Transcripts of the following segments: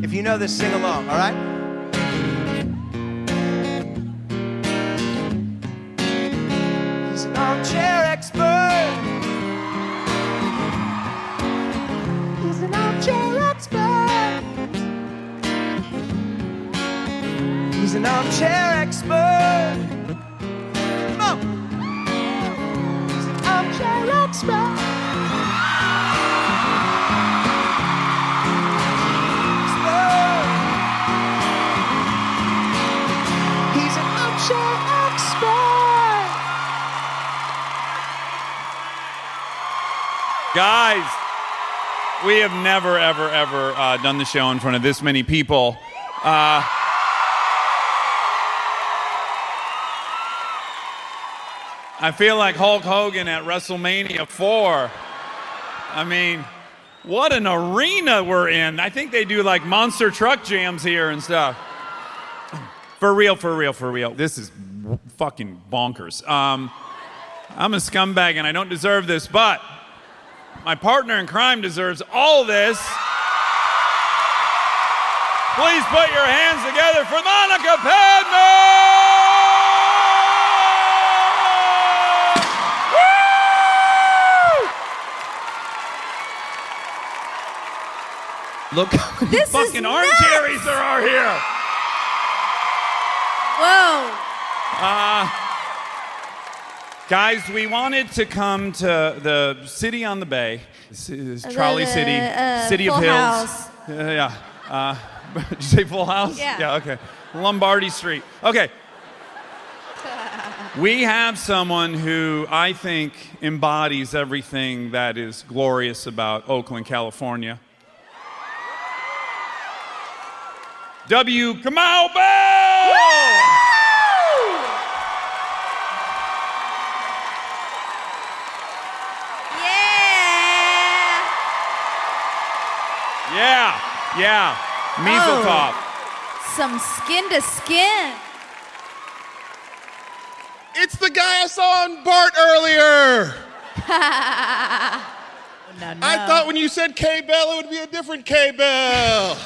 If you know this, sing along, all right? He's an armchair expert. He's an armchair expert. He's an armchair expert. Come on. He's an armchair expert. Guys, we have never, ever, ever done the show in front of this many people. I feel like Hulk Hogan at WrestleMania 4. I mean, what an arena we're in. I think they do like monster truck jams here and stuff. For real, for real, for real. This is fucking bonkers. I'm a scumbag and I don't deserve this, but my partner in crime deserves all this. Please put your hands together for Monica Padman! Woo! Look how many fucking armchairs there are here. Whoa. Guys, we wanted to come to the city on the bay. This is Trolley City, City of Full Hills. House. Yeah. Did you say Full House? Yeah. Yeah, okay. Lombardi Street. Okay. We have someone who I think embodies everything that is glorious about Oakland, California. W. Kamau Bell! Yeah. Measle top. Some skin to skin. It's the guy I saw on Bart earlier. No. I thought when you said K-Bell, it would be a different K-Bell.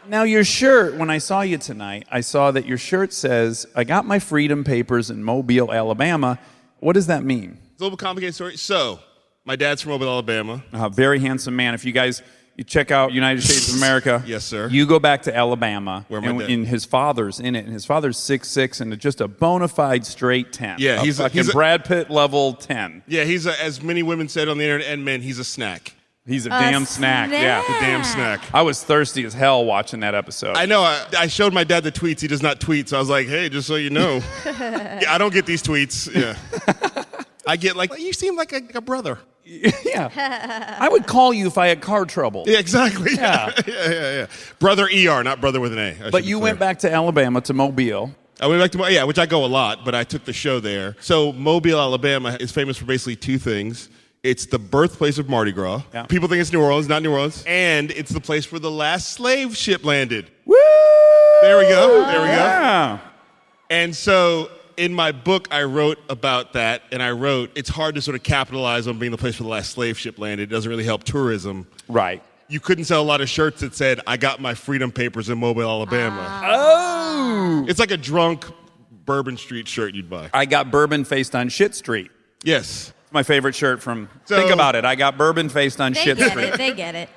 Now your shirt, when I saw you tonight, I saw that your shirt says, I got my freedom papers in Mobile, Alabama. What does that mean? It's a little complicated story. So, my dad's from Mobile, Alabama. Very handsome man. If you guys check out United States of America, Yes, sir. You go back to Alabama, Where my dad- and his father's in it, and his father's 6'6" and just a bona fide straight 10. Yeah, he's a Brad Pitt level 10. Yeah, he's as many women said on the internet, and men, he's a snack. He's a damn snack. Yeah, The damn snack. I was thirsty as hell watching that episode. I know. I showed my dad the tweets. He does not tweet, so I was like, hey, just so you know. Yeah, I don't get these tweets. Yeah. I get like, you seem like a brother. Yeah. I would call you if I had car trouble. Yeah, exactly. Yeah. Yeah. Brother ER, not brother with an A. But you went back to Alabama, to Mobile. I went back to, which I go a lot, but I took the show there. So Mobile, Alabama is famous for basically two things. It's the birthplace of Mardi Gras. Yeah. People think it's New Orleans, not New Orleans. And it's the place where the last slave ship landed. Woo! There we go. There we go. Yeah. And so in my book, I wrote about that, and I wrote, it's hard to sort of capitalize on being the place where the last slave ship landed. It doesn't really help tourism. Right. You couldn't sell a lot of shirts that said, I got my freedom papers in Mobile, Alabama. Oh! It's like a drunk Bourbon Street shirt you'd buy. I got bourbon faced on Shit Street. Yes. It's my favorite shirt from, So- think about it. I got bourbon faced on Shit Street. They get it.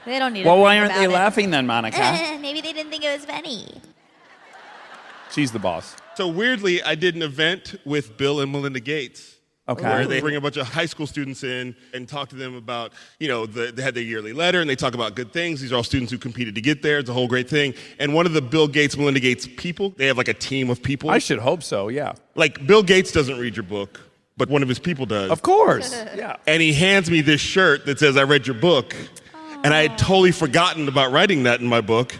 They don't need to Well, think why aren't about they it. laughing then, Monica? Maybe they didn't think it was funny. She's the boss. So weirdly, I did an event with Bill and Melinda Gates. Okay. Where they bring a bunch of high school students in and talk to them about, they had their yearly letter and they talk about good things. These are all students who competed to get there. It's a whole great thing. And one of the Bill Gates, Melinda Gates people, they have like a team of people. I should hope so, yeah. Like Bill Gates doesn't read your book, but one of his people does. Of course. Yeah. And he hands me this shirt that says, I read your book. And I had totally forgotten about writing that in my book.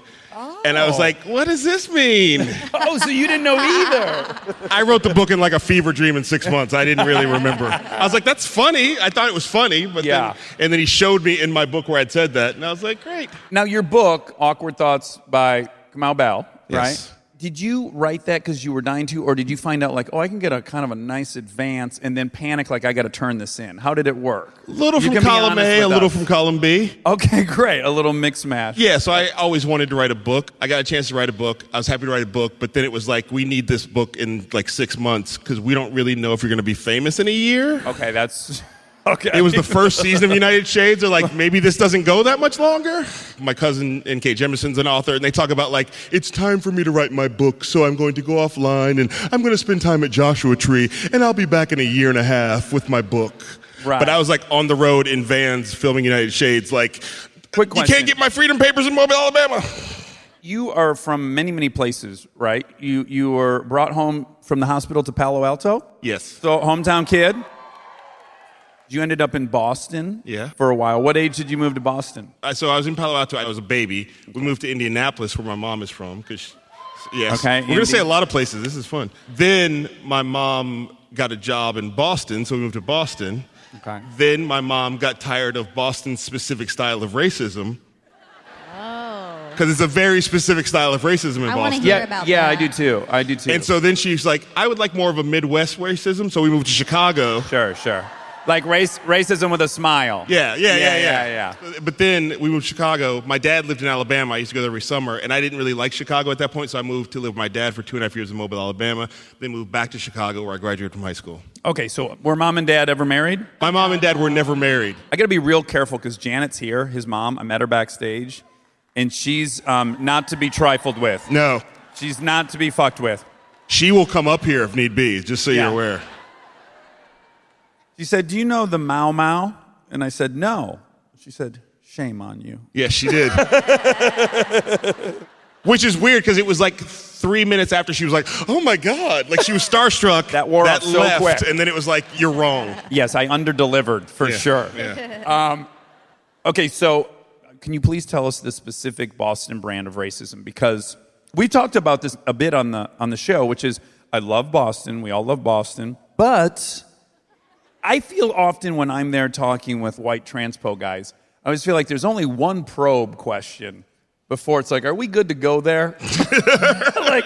And I was like, what does this mean? Oh, so you didn't know either. I wrote the book in like a fever dream in 6 months. I didn't really remember. I was like, that's funny. I thought it was funny. But Yeah. then he showed me in my book where I'd said that. And I was like, great. Now, your book, Awkward Thoughts by Kamau Bell, Yes. right? Did you write that because you were dying to, or did you find out like, oh, I can get a kind of a nice advance and then panic like I got to turn this in? How did it work? A little You from can be column honest A, a with little us. from column B. Okay, great. A little mix mash. Yeah, so I always wanted to write a book. I got a chance to write a book. I was happy to write a book, but then it was like, we need this book in like 6 months because we don't really know if you're going to be famous in a year. Okay, that's okay. It was the first season of United Shades. They're like, maybe this doesn't go that much longer. My cousin N.K. Jemison's an author, and they talk about like, it's time for me to write my book, so I'm going to go offline, and I'm going to spend time at Joshua Tree, and I'll be back in a year and a half with my book. Right. But I was like on the road in vans filming United Shades, like, Quick you question. can't get my freedom papers in Mobile, Alabama. You are from many, many places, right? You were brought home from the hospital to Palo Alto? Yes. So, hometown kid? You ended up in Boston Yeah. for a while. What age did you move to Boston? So I was in Palo Alto. I was a baby. We moved to Indianapolis, where my mom is from. Yes. Okay, We're going to say a Indy. lot of places. This is fun. Then my mom got a job in Boston, so we moved to Boston. Okay. Then my mom got tired of Boston's specific style of racism. Oh. Because it's a very specific style of racism in I wanna Boston. hear Yeah, about yeah, that. I do too. I do too. And so then she's like, I would like more of a Midwest racism, so we moved to Chicago. Sure. Like racism with a smile. Yeah. But then we moved to Chicago. My dad lived in Alabama. I used to go there every summer, and I didn't really like Chicago at that point, so I moved to live with my dad for 2.5 years in Mobile, Alabama. Then moved back to Chicago, where I graduated from high school. Okay, so were mom and dad ever married? My mom and dad were never married. I got to be real careful because Janet's here, his mom. I met her backstage, and she's not to be trifled with. No. She's not to be fucked with. She will come up here if need be, just so Yeah. you're aware. She said, "Do you know the Mau Mau?" And I said, "No." She said, "Shame on you." Yes, she did. Which is weird because it was like 3 minutes after she was like, oh my God. Like she was starstruck. That wore off so left, quick. and then it was like, you're wrong. Yes, I underdelivered for Yeah, sure. Yeah. Okay, so can you please tell us the specific Boston brand of racism? Because we talked about this a bit on the show, which is I love Boston. We all love Boston, but I feel often when I'm there talking with white transpo guys, I always feel like there's only one probe question before it's like, are we good to go there? Like,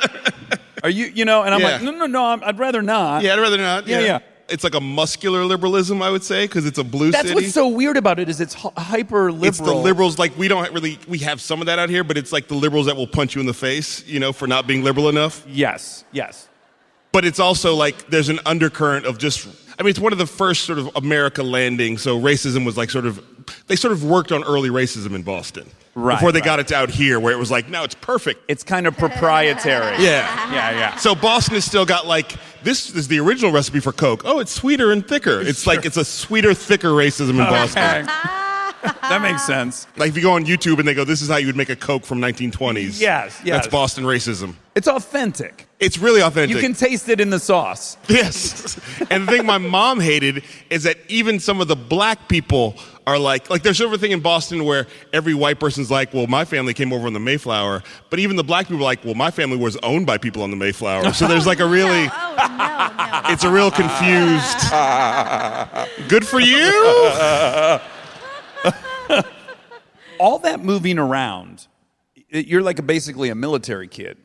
are you know? And I'm Yeah. like, no, I'd rather not. Yeah, I'd rather not. Yeah. It's like a muscular liberalism, I would say, because it's a blue That's city. what's so weird about it is it's hyper liberal. It's the liberals, like we have some of that out here, but it's like the liberals that will punch you in the face, for not being liberal enough. Yes. But it's also like there's an undercurrent of it's one of the first sort of America landing, so racism was like they sort of worked on early racism in Boston. Right, Before they right. got it out here, where it was like, no, it's perfect. It's kind of proprietary. Yeah. So Boston has still got like, this is the original recipe for Coke. Oh, it's sweeter and thicker. It's like, it's a sweeter, thicker racism in Boston. Okay. That makes sense. Like if you go on YouTube and they go, this is how you would make a Coke from 1920s. Yes. That's Boston racism. It's authentic. It's really authentic. You can taste it in the sauce. Yes. And the thing my mom hated is that even some of the black people are like there's sort of a thing in Boston where every white person's like, well, my family came over on the Mayflower. But even the black people are like, well, my family was owned by people on the Mayflower. So there's like a really, No. it's a real confused, good for you? All that moving around, you're like basically a military kid,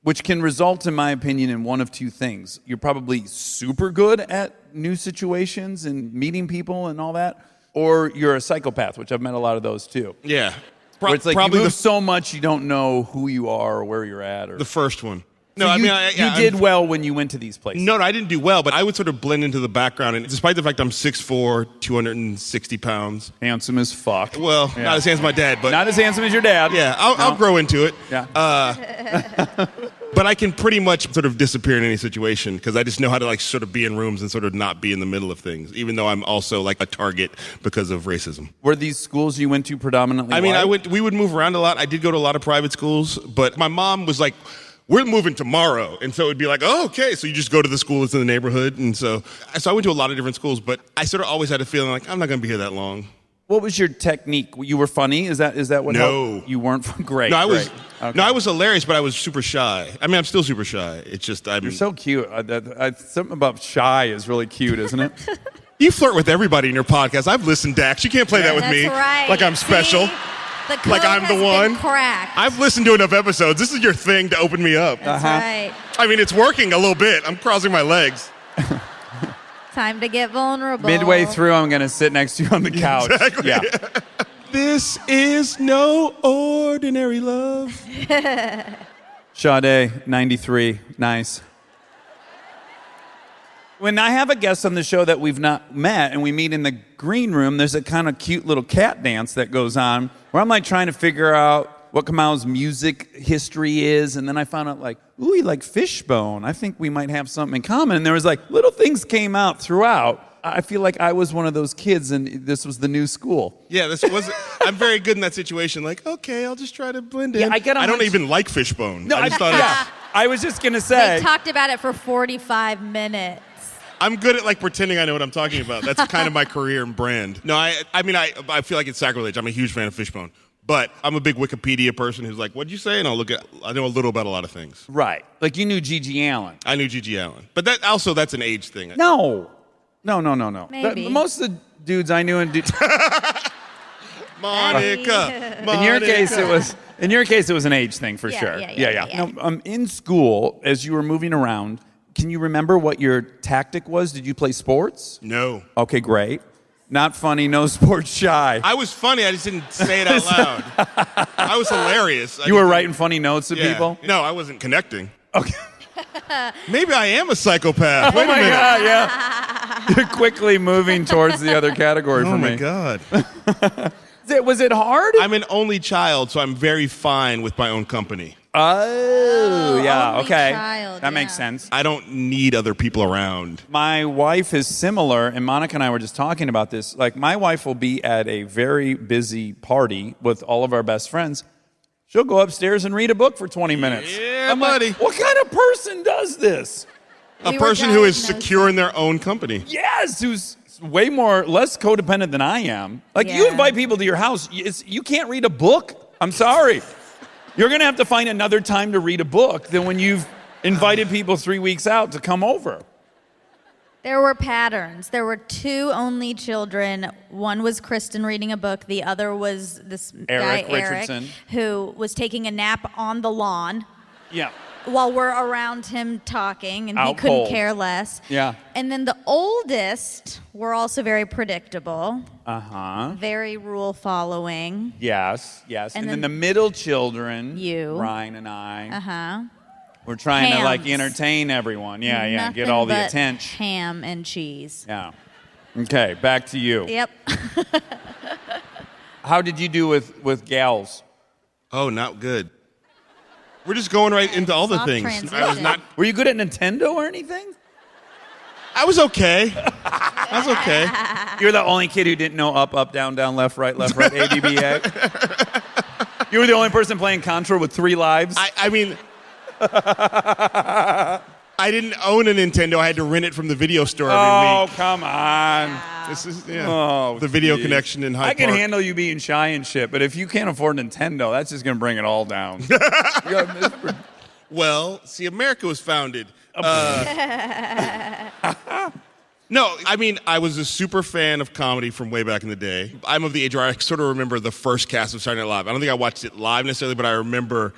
which can result, in my opinion, in one of two things. You're probably super good at new situations and meeting people and all that, or you're a psychopath, which I've met a lot of those too. Yeah. Where it's like Probably you move so much you don't know who you are or where you're at. Or the first one. So No, you did well when you went to these places. No, I didn't do well, but I would sort of blend into the background. And despite the fact I'm 6'4", 260 pounds. Handsome as fuck. Well, Yeah. not as handsome as my dad, but Not as handsome as your dad. yeah, I'll grow into it. Yeah. But I can pretty much sort of disappear in any situation because I just know how to like sort of be in rooms and sort of not be in the middle of things, even though I'm also like a target because of racism. Were these schools you went to predominantly I mean, white? we would move around a lot. I did go to a lot of private schools, but my mom was like, we're moving tomorrow. And so it'd be like, oh, okay. So you just go to the school that's in the neighborhood. And so I went to a lot of different schools, but I sort of always had a feeling like, I'm not going to be here that long. What was your technique? You were funny? Is that what No. helped? You weren't great. No, I was great. Okay. no, I was hilarious, but I was super shy. I mean, I'm still super shy. It's just You're so cute. Something about shy is really cute, isn't it? You flirt with everybody in your podcast. I've listened, Dax. You can't play that with That's me right. like I'm special. See? The code Like I'm has the been one. cracked. I've listened to enough episodes. This is your thing to open me up. That's right. I mean, it's working a little bit. I'm crossing my legs. Time to get vulnerable. Midway through, I'm going to sit next to you on the couch. Exactly. Yeah. This is no ordinary love. Sade, 93. Nice. When I have a guest on the show that we've not met and we meet in the green room, there's a kind of cute little cat dance that goes on where I'm like trying to figure out what Kamau's music history is. And then I found out like, ooh, he likes Fishbone. I think we might have something in common. And there was like little things came out throughout. I feel like I was one of those kids and this was the new school. Yeah, I'm very good in that situation. Like, okay, I'll just try to blend in. Yeah, I don't even like Fishbone. No, I just thought it's... I was just going to say. They talked about it for 45 minutes. I'm good at like pretending I know what I'm talking about. That's kind of my career and brand. No, I mean, I feel like it's sacrilege. I'm a huge fan of Fishbone. But I'm a big Wikipedia person who's like, what'd you say? And I know a little about a lot of things. Right. Like you knew Gigi Allen. I knew Gigi Allen. But that's an age thing. No. Maybe. Most of the dudes I knew Monica. In your case, it was an age thing for Yeah, sure. yeah. No, in school, as you were moving around, can you remember what your tactic was? Did you play sports? No. Okay, great. Not funny, no sports shy. I was funny. I just didn't say it out loud. I was hilarious. You were writing funny notes to people? No, I wasn't connecting. Okay. Maybe I am a psychopath. Wait Oh my a minute. God, yeah. You're quickly moving towards the other category for Oh me. my God. Was it hard? I'm an only child, so I'm very fine with my own company. Oh, yeah, only okay. child, That makes yeah. sense. I don't need other people around. My wife is similar, and Monica and I were just talking about this. Like, my wife will be at a very busy party with all of our best friends. She'll go upstairs and read a book for 20 minutes. Yeah, I'm like, buddy. what kind of person does this? A We were person who is diagnosed. secure in their own company. Yes, who's less codependent than I am. Like, you Yeah. invite people to your house, you can't read a book. I'm sorry. You're going to have to find another time to read a book than when you've invited people 3 weeks out to come over. There were patterns. There were two only children. One was Kristen reading a book. The other was this Eric guy, Richardson. who was taking a nap on the lawn Yeah. while we're around him talking, and he Out couldn't cold. care less. Yeah. And then the oldest were also very predictable, Uh-huh. very rule following. Yes. And then then the middle children, you. Ryan and I, Uh-huh. we're trying to like Hams. entertain everyone. Yeah, get Nothing all the but attention. ham and cheese. Yeah. Okay, back to you. Yep. How did you do with gals? Oh, not good. We're just going right into all the Soft things. transition. Were you good at Nintendo or anything? I was okay. I was okay. You're the only kid who didn't know up, down, left, right, A, B, B, A. You were the only person playing Contra with 3 lives? I mean, I didn't own a Nintendo. I had to rent it from the video store every week. Come on. This is Oh, the video geez. connection in Hyde I can Park. handle you being shy and shit, but if you can't afford Nintendo, that's just going to bring it all down. You got- Well, see, America was founded. No, I mean, I was a super fan of comedy from way back in the day. I'm of the age where I sort of remember the first cast of Saturday Night Live. I don't think I watched it live necessarily, but I remember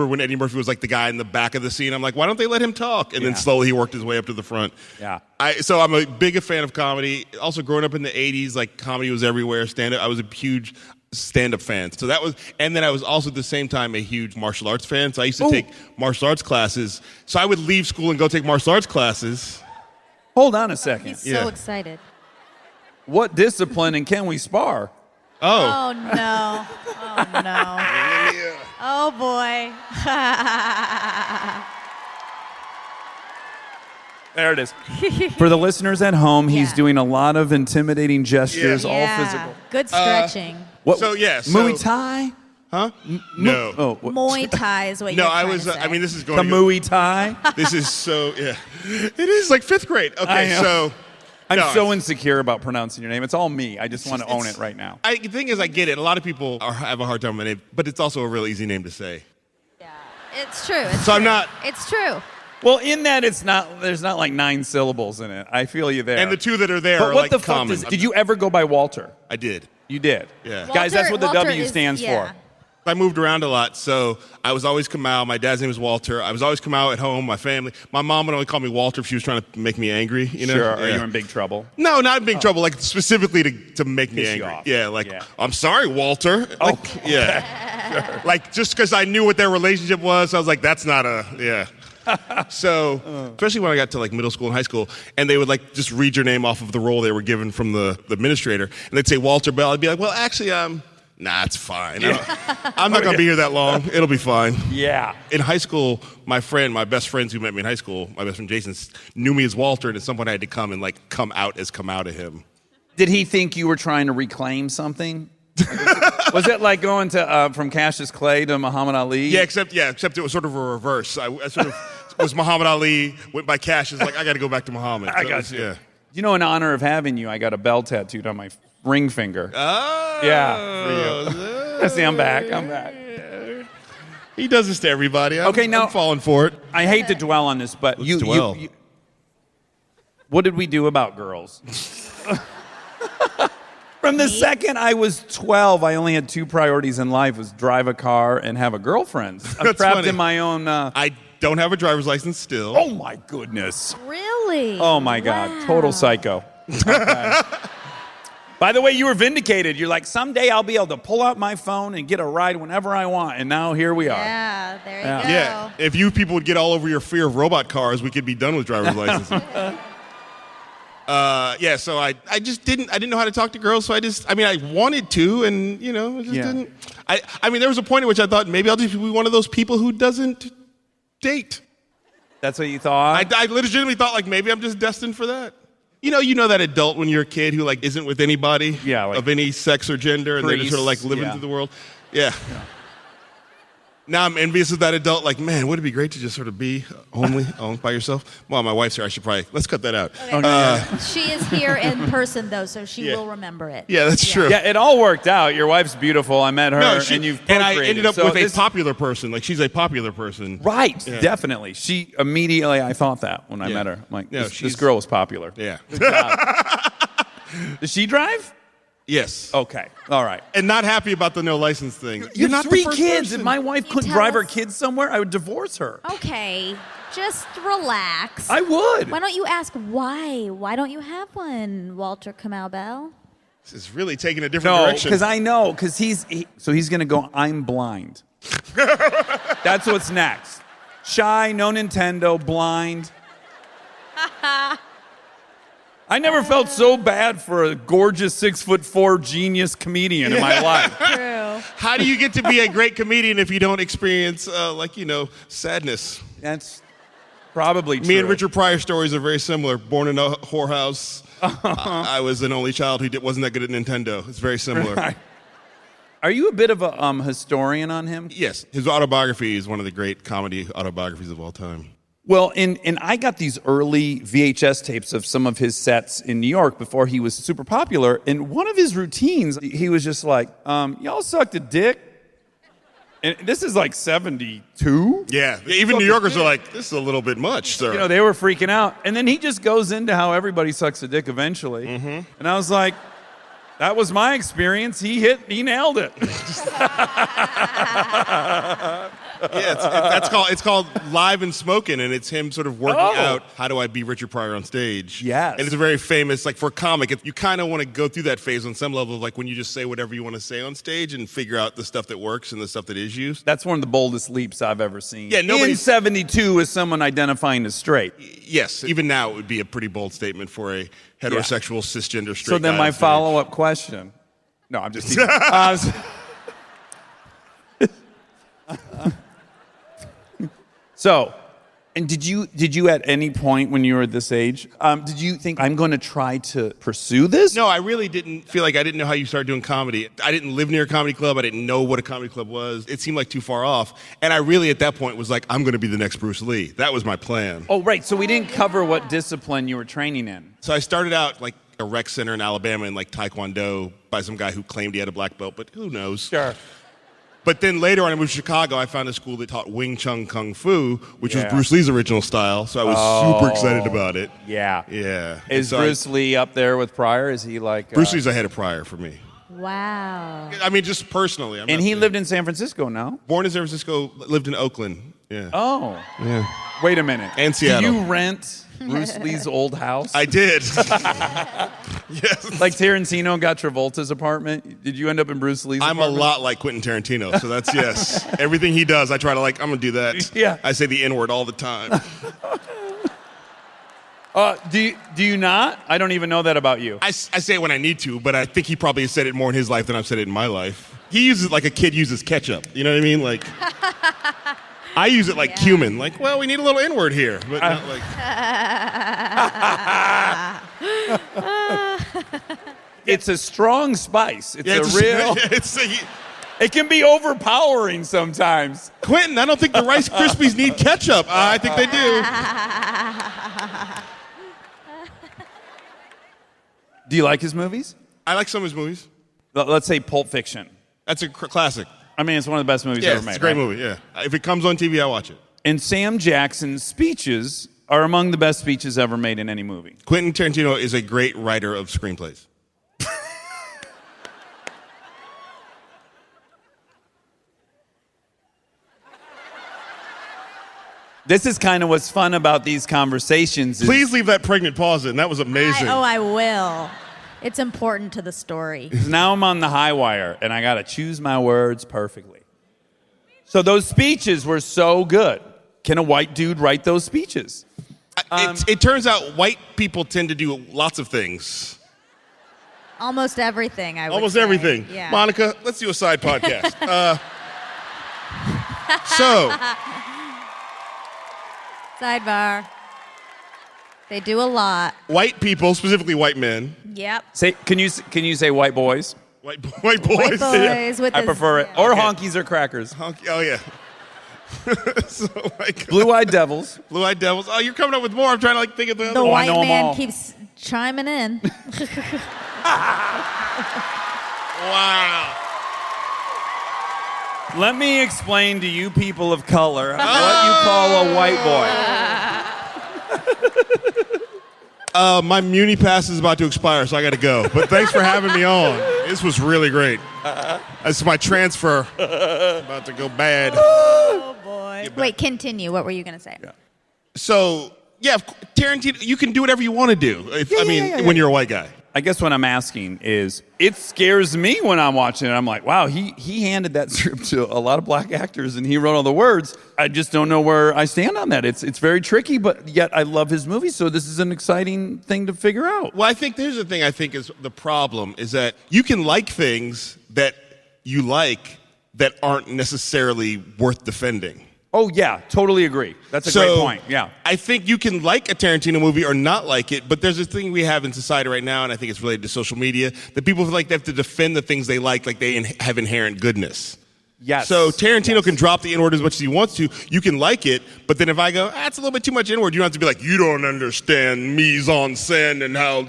when Eddie Murphy was like the guy in the back of the scene. I'm like, why don't they let him talk? And then slowly he worked his way up to the front. Yeah. So I'm a big fan of comedy. Also, growing up in the 80s, like comedy was everywhere. Stand-up, I was a huge stand-up fan. So that was, and then I was also at the same time a huge martial arts fan. So I used to take martial arts classes. So I would leave school and go take martial arts classes. Hold on a second. He's Yeah. so excited. What discipline and can we spar? Oh, no. Oh, no. Oh, boy. There it is. For the listeners at home, he's Yeah. doing a lot of intimidating gestures, all Yeah. physical. Good stretching. What, So, yeah, so- Muay Thai? Huh? No. Oh, what? Muay Thai is what No, you're I trying was. to say. I mean, this is going. Kamui Thai? This is so. Yeah, it is like 5th grade. I Okay, know. so. I'm no, so it's- insecure about pronouncing your name. It's all me. I just want to own it right now. The thing is, I get it. A lot of people have a hard time with my name, but it's also a real easy name to say. Yeah. It's true. It's So I'm true. not- It's true. Well, in that there's not like 9 syllables in it. I feel you there. And the 2 that are there But are what like the fuck common. did you ever go by Walter? I did. You did. Yeah. Guys, that's what the Walter W is- stands yeah. for. I moved around a lot, so I was always Kamau. My dad's name was Walter. I was always Kamau at home, my family. My mom would only call me Walter if she was trying to make me angry, you know? Sure. Are Yeah. you in big trouble? No, not in big trouble, like specifically to make me Piss you angry. off. Yeah, like, Yeah. I'm sorry, Walter. Like, yeah. Like, just because I knew what their relationship was, I was like, that's not a, yeah. So, especially when I got to like middle school and high school, and they would like just read your name off of the roll they were given from the administrator, and they'd say Walter Bell. I'd be like, well, actually, nah, it's fine. I'm not gonna be here that long. It'll be fine. Yeah. In high school, my best friends who met me in high school, my best friend Jason, knew me as Walter, and at some point I had to come out to him. Did he think you were trying to reclaim something? Was it like going to from Cassius Clay to Muhammad Ali? Yeah, except it was sort of a reverse. I sort of was Muhammad Ali, went by Cassius, like I got to go back to Muhammad. I So it got was- you. Yeah. You know, in honor of having you, I got a bell tattooed on my ring finger. Oh. Yeah, for you. See, I'm back. He does this to everybody. Okay, now- I'm falling for it. I hate to dwell on this, but Let's dwell. what did we do about girls? From the second I was 12, I only had two priorities in life: was drive a car and have a girlfriend. I'm That's trapped funny. in my own. I don't have a driver's license still. Oh my goodness! Really? Oh my God! Total psycho. Okay. By the way, you were vindicated. You're like, someday I'll be able to pull out my phone and get a ride whenever I want. And now here we are. Yeah, there you Yeah. go. Yeah, if you people would get all over your fear of robot cars, we could be done with driver's licenses. Yeah, so I didn't know how to talk to girls, so I wanted to, and I just didn't. I mean, there was a point at which I thought maybe I'll just be one of those people who doesn't date. That's what you thought? I legitimately thought like maybe I'm just destined for that. You know that adult when you're a kid who like isn't with anybody of any sex or gender, and they're just sort of like living through the world. Yeah. Now I'm envious of that adult. Like, man, would it be great to just sort of be owned by yourself? Well, my wife's here. Let's cut that out. She is here in person, though, so she will remember it. Yeah, that's true. Yeah, it all worked out. Your wife's beautiful. I met her, and you've and procreated. I ended up So with this- a popular person. Like, she's a popular person. Right, Yeah. definitely. She immediately, I thought that when I met her. I'm like, No, this she's- girl was popular. Yeah. Does she drive? Yes. Okay, all right. And not happy about the no license thing. You have not the three first kids. person. If my wife Can you couldn't tell drive her us- kids somewhere, I would divorce her. Okay, just relax. I would. Why don't you ask why? Why don't you have one, Walter Kamau Bell? This is really taking a different No, direction. because I know, because he's going to go, I'm blind. That's what's next. Shy, no Nintendo, blind. I never felt so bad for a gorgeous 6'4" genius comedian in my life. True. How do you get to be a great comedian if you don't experience, sadness? That's probably true. Me and Richard Pryor's stories are very similar. Born in a whorehouse. I was an only child who wasn't that good at Nintendo. It's very similar. Right. Are you a bit of a historian on him? Yes, his autobiography is one of the great comedy autobiographies of all time. Well, and I got these early VHS tapes of some of his sets in New York before he was super popular. And one of his routines, he was just like, y'all sucked a dick. And this is like 72. Yeah, even New Yorkers are like, this is a little bit much, sir. They were freaking out. And then he just goes into how everybody sucks a dick eventually. Mm-hmm. And I was like, that was my experience. He nailed it. Yeah, it's called Live and Smoking, and it's him sort of working out how do I be Richard Pryor on stage. Yes. And it's a very famous, like for a comic, you kind of want to go through that phase on some level of like when you just say whatever you want to say on stage and figure out the stuff that works and the stuff that is used. That's one of the boldest leaps I've ever seen. Yeah, in 72 as someone identifying as straight. Yes, even now it would be a pretty bold statement for a heterosexual cisgender straight So then guy my on stage. follow-up question. No, I'm just teasing. So, and did you at any point when you were this age, did you think I'm going to try to pursue this? No, I really didn't feel like I didn't know how you started doing comedy. I didn't live near a comedy club. I didn't know what a comedy club was. It seemed like too far off. And I really, at that point, was like, I'm going to be the next Bruce Lee. That was my plan. Oh, right. So we didn't cover what discipline you were training in. So I started out like a rec center in Alabama in like Taekwondo by some guy who claimed he had a black belt, but who knows? Sure. But then later on, I moved to Chicago. I found a school that taught Wing Chun Kung Fu, which was Yeah. Bruce Lee's original style. So I was super excited about it. Yeah. Yeah. Is And so Bruce Lee up there with Pryor? Is he like... Bruce Lee's ahead of Pryor for me. Wow. I mean, just personally. And he lived in San Francisco, no? Born in San Francisco, lived in Oakland. Yeah. Oh. Yeah. Wait a minute. And Seattle. Do you rent Bruce Lee's old house? I did. Yes. Like Tarantino got Travolta's apartment. Did you end up in Bruce Lee's I'm apartment? a lot like Quentin Tarantino, so that's yes. Everything he does, I try to like, I'm going to do that. Yeah. I say the N-word all the time. Do you not? I don't even know that about you. I say it when I need to, but I think he probably has said it more in his life than I've said it in my life. He uses it like a kid uses ketchup. You know what I mean? Like, I use it like cumin. Like, well, we need a little N-word here, but not like. It's a strong spice. It's a real. It's It can be overpowering sometimes. Quentin, I don't think the Rice Krispies need ketchup. I think they do. Do you like his movies? I like some of his movies. Let's say Pulp Fiction. That's a classic. I mean, it's one of the best movies Yeah, ever made. it's a great right? movie, yeah. If it comes on TV, I watch it. And Sam Jackson's speeches are among the best speeches ever made in any movie. Quentin Tarantino is a great writer of screenplays. This is kind of what's fun about these conversations. Please leave that pregnant pause in. That was amazing. I will. It's important to the story. Now I'm on the high wire, and I got to choose my words perfectly. So those speeches were so good. Can a white dude write those speeches? It turns out white people tend to do lots of things. Almost everything, I would Almost say. everything. Yeah. Monica, let's do a side podcast. So, Sidebar. They do a lot. white people, specifically white men, Yep. Can you say white boys? white boys. White boys with I the- prefer it. Or honkies or crackers. Oh, yeah. So, like, Blue-eyed devils. Blue-eyed devils. Oh, you're coming up with more. I'm trying to like think of the The other one. I white know 'em man all. keeps chiming in. Wow. Let me explain to you people of color what you call a white boy. My Muni pass is about to expire, so I got to go. But thanks for having me on. This was really great. That's my transfer. About to go bad. Oh, boy. Wait, continue. What were you going to say? So, yeah, Tarantino, you can do whatever you want to do. When you're a white guy. I guess what I'm asking is, it scares me when I'm watching it. I'm like, wow, he handed that script to a lot of black actors and he wrote all the words. I just don't know where I stand on that. It's very tricky, but yet I love his movies, so this is an exciting thing to figure out. Well, I think there's the thing I think is the problem is that you can like things that you like that aren't necessarily worth defending. Oh, yeah, totally agree. That's a great point, yeah. I think you can like a Tarantino movie or not like it, but there's this thing we have in society right now, and I think it's related to social media, that people feel like they have to defend the things they like they have inherent goodness. Yes. So Tarantino can drop the N-word as much as he wants to. You can like it, but then if I go, that's a little bit too much N-word, you don't have to be like, you don't understand mise en scène and how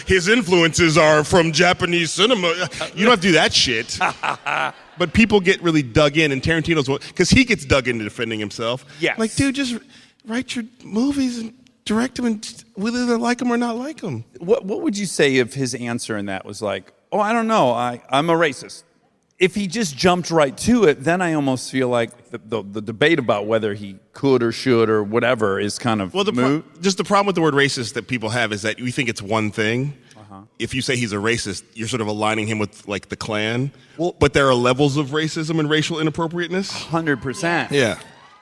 his influences are from Japanese cinema. You don't have to do that shit. But people get really dug in, and Tarantino's because he gets dug into defending himself. Yes. Like, dude, just write your movies and direct them, and we'll either like them or not like them. What would you say if his answer in that was like, oh, I don't know, I'm a racist? If he just jumped right to it, then I almost feel like the debate about whether he could or should or whatever is kind of moot. Just the problem with the word racist that people have is that we think it's one thing. If you say he's a racist, you're sort of aligning him with like the Klan. Well, but there are levels of racism and racial inappropriateness. 100%. Yeah.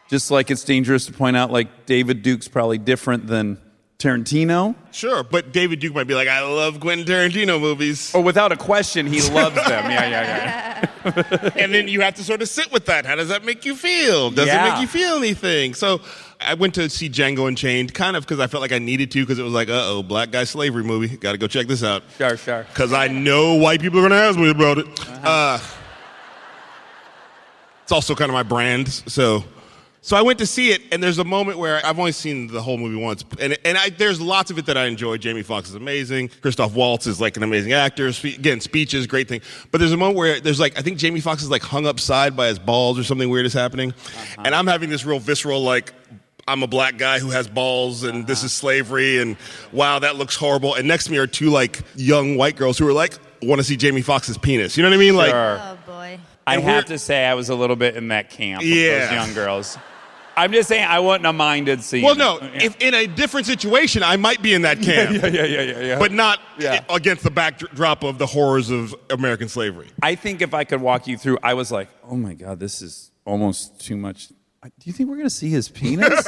Just like it's dangerous to point out, like, David Duke's probably different than Tarantino. Sure, but David Duke might be like, I love Quentin Tarantino movies. Or without a question, he loves them. Yeah. And then you have to sort of sit with that. How does that make you feel? Does it make you feel anything? So I went to see Django Unchained kind of because I felt like I needed to because it was like, black guy slavery movie. Got to go check this out. Sure. Because I know white people are going to ask me about it. It's also kind of my brand, so I went to see it, and there's a moment where I've only seen the whole movie once, and there's lots of it that I enjoy. Jamie Foxx is amazing. Christoph Waltz is like an amazing actor. Again, speeches, great thing. But there's a moment where there's like, I think Jamie Foxx is like hung upside by his balls or something weird is happening, and I'm having this real visceral like, I'm a black guy who has balls, and this is slavery, and wow, that looks horrible. And next to me are two like young white girls who are like, want to see Jamie Foxx's penis. You know what I mean? Like, Sure. Oh boy. I And have we're- to say I was a little bit in that camp with Yeah. those young girls. I'm just saying I wouldn't have minded seeing. well, no, Yeah. if in a different situation, I might be in that camp. yeah. But not Yeah. against the backdrop of the horrors of American slavery. I think if I could walk you through, I was like, oh my God, this is almost too much. Do you think we're going to see his penis?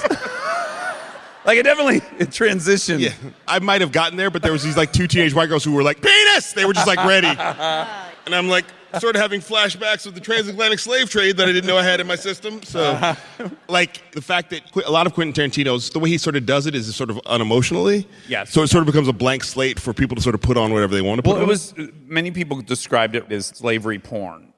Like, it transitioned. Yeah, I might have gotten there, but there was these like two teenage white girls who were like, penis! They were just like ready. And I'm like, sort of having flashbacks of the transatlantic slave trade that I didn't know I had in my system. So, like, the fact that a lot of Quentin Tarantino's, the way he sort of does it is sort of unemotionally. Yes. So it sort of becomes a blank slate for people to sort of put on whatever they want to put Well, on. it was, many people described it as slavery porn.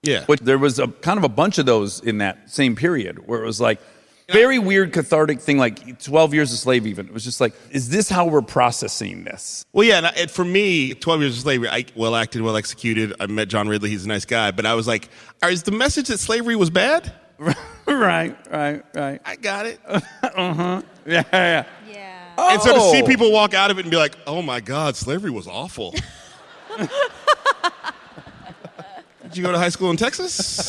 Yeah. But there was a kind of a bunch of those in that same period where it was like, very weird cathartic thing, like 12 Years a Slave even. It was just like, is this how we're processing this? Well, yeah, and for me, 12 Years of Slavery, well acted, well executed. I met John Ridley, he's a nice guy. But I was like, is the message that slavery was bad? Right. I got it. Yeah. Yeah. And so to see Oh. people walk out of it and be like, oh my God, slavery was awful. Did you go to high school in Texas?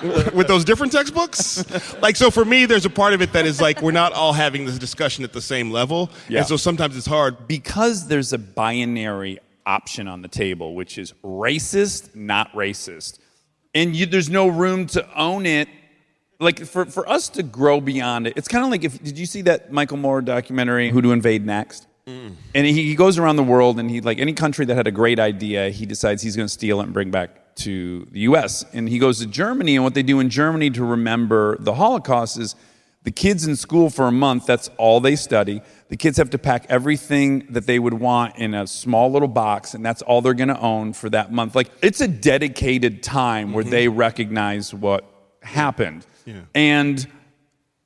With those different textbooks? Like, so for me, there's a part of it that is like, we're not all having this discussion at the same level. Yeah. And so sometimes it's hard. Because there's a binary option on the table, which is racist, not racist, and there's no room to own it. Like, for us to grow beyond it, it's kind of like, did you see that Michael Moore documentary, Who to Invade Next? And he goes around the world, and he, like any country that had a great idea, he decides he's going to steal it and bring back to the U.S. And he goes to Germany, and what they do in Germany to remember the Holocaust is the kids in school for a month, that's all they study. The kids have to pack everything that they would want in a small little box, and that's all they're going to own for that month. Like, it's a dedicated time where they recognize what happened. Yeah. And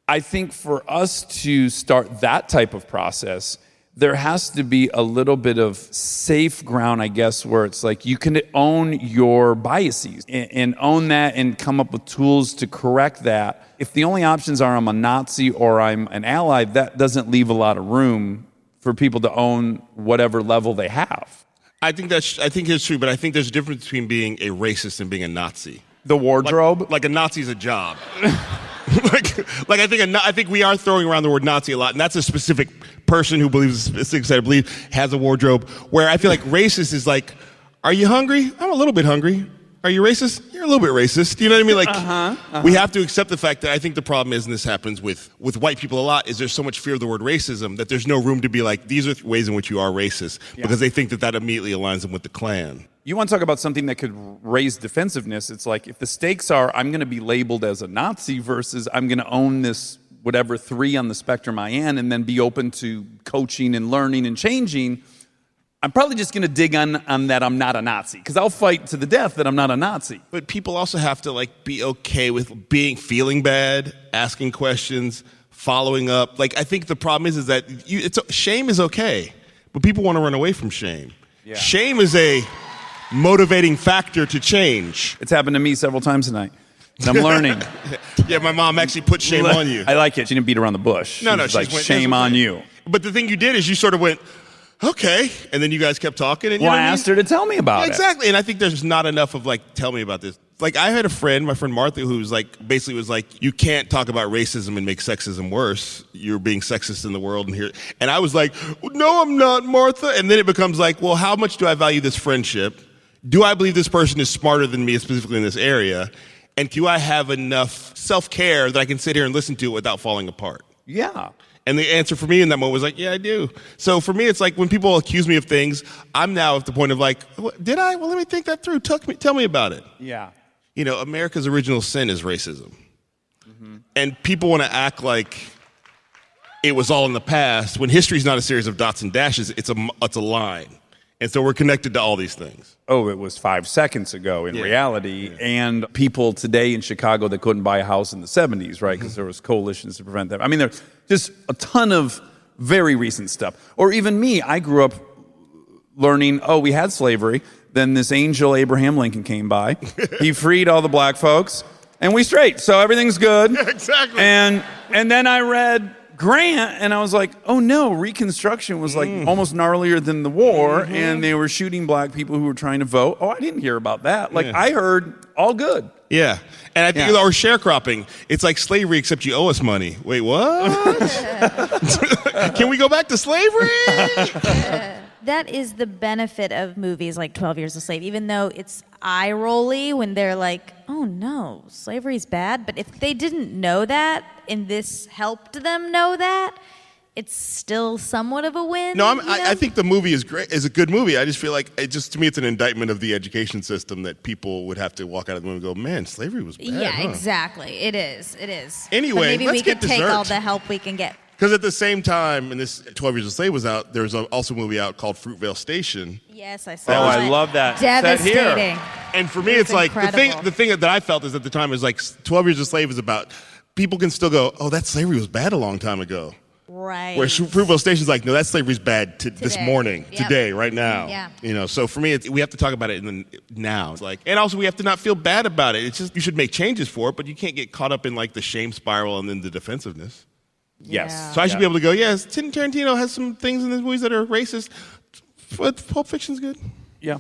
I think for us to start that type of process, there has to be a little bit of safe ground, I guess, where it's like you can own your biases and own that and come up with tools to correct that. If the only options are I'm a Nazi or I'm an ally, that doesn't leave a lot of room for people to own whatever level they have. I think it's true, but I think there's a difference between being a racist and being a Nazi. The wardrobe? Like a Nazi's a job. I think we are throwing around the word Nazi a lot, and that's a specific person who believes a specific set of beliefs has a wardrobe. Where I feel like racist is like, are you hungry? I'm a little bit hungry. Are you racist? You're a little bit racist. You know what I mean? Like, we have to accept the fact that I think the problem is, and this happens with white people a lot, is there's so much fear of the word racism that there's no room to be like, these are ways in which you are racist, because they think that immediately aligns them with the Klan. You want to talk about something that could raise defensiveness. It's like if the stakes are I'm going to be labeled as a Nazi versus I'm going to own this whatever 3 on the spectrum I am and then be open to coaching and learning and changing, I'm probably just going to dig on that I'm not a Nazi because I'll fight to the death that I'm not a Nazi. But people also have to like be okay with feeling bad, asking questions, following up. Like, I think the problem is that shame is okay, but people want to run away from shame. Yeah. Shame is a motivating factor to change. It's happened to me several times tonight. And I'm learning. Yeah, my mom actually put shame on you. I like it. She didn't beat around the bush. No, She was she like, just went, shame "That's on okay." you. But the thing you did is you sort of went, okay, and then you guys kept talking. And Well, I asked her to tell me about Yeah, it. exactly, and I think there's not enough of like, tell me about this. Like, I had a friend, my friend Martha, who's like, basically was like, you can't talk about racism and make sexism worse. You're being sexist in the world and here. And I was like, no, I'm not, Martha. And then it becomes like, well, how much do I value this friendship? Do I believe this person is smarter than me, specifically in this area? And do I have enough self-care that I can sit here and listen to it without falling apart? Yeah. And the answer for me in that moment was like, yeah, I do. So for me, it's like when people accuse me of things, I'm now at the point of like, did I? Well, let me think that through. Tell me about it. Yeah. You know, America's original sin is racism. Mm-hmm. And people want to act like it was all in the past when history's not a series of dots and dashes, it's a line. And so we're connected to all these things. Oh, it was 5 seconds ago in reality. Yeah. And people today in Chicago that couldn't buy a house in the 70s, right? Because there was coalitions to prevent that. I mean, there's just a ton of very recent stuff. Or even me, I grew up learning, we had slavery. Then this angel Abraham Lincoln came by. He freed all the black folks. And we straight. So everything's good. Yeah, exactly. And then I read Grant, and I was like, oh no, Reconstruction was like almost gnarlier than the war, and they were shooting black people who were trying to vote. Oh, I didn't hear about that. Like, I heard all good. Yeah. And I think, or sharecropping. It's like slavery, except you owe us money. Wait, what? Can we go back to slavery? That is the benefit of movies like 12 Years a Slave, even though it's eye-rolly when they're like, oh no, slavery's bad. But if they didn't know that and this helped them know that, it's still somewhat of a win. No, I think the movie is great. Is a good movie. I just feel like to me, it's an indictment of the education system that people would have to walk out of the movie and go, "Man, slavery was bad." Yeah, exactly. It is. It is. Anyway, but maybe let's we get could take dessert. all the help we can get. Because at the same time, and this 12 Years a Slave was out, there was also a movie out called Fruitvale Station. Yes, I saw. Oh, it. I love that. Set here. Devastating. And for me, It was it's like incredible. the thing that I felt is at the time is like 12 Years a Slave is about people can still go, "Oh, that slavery was bad a long time ago." Right. Where Fruitvale Station's like, no, that slavery's bad this Today. morning, Yep. today, right now. Yeah. So for me, we have to talk about it now. It's like, and also we have to not feel bad about it. It's just you should make changes for it, but you can't get caught up in like the shame spiral and then the defensiveness. Yes. Yeah. So I should be able to go, yes, Tarantino has some things in his movies that are racist, but Pulp Fiction's good. Yeah.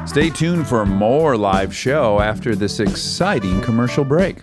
Stay tuned for more live show after this exciting commercial break.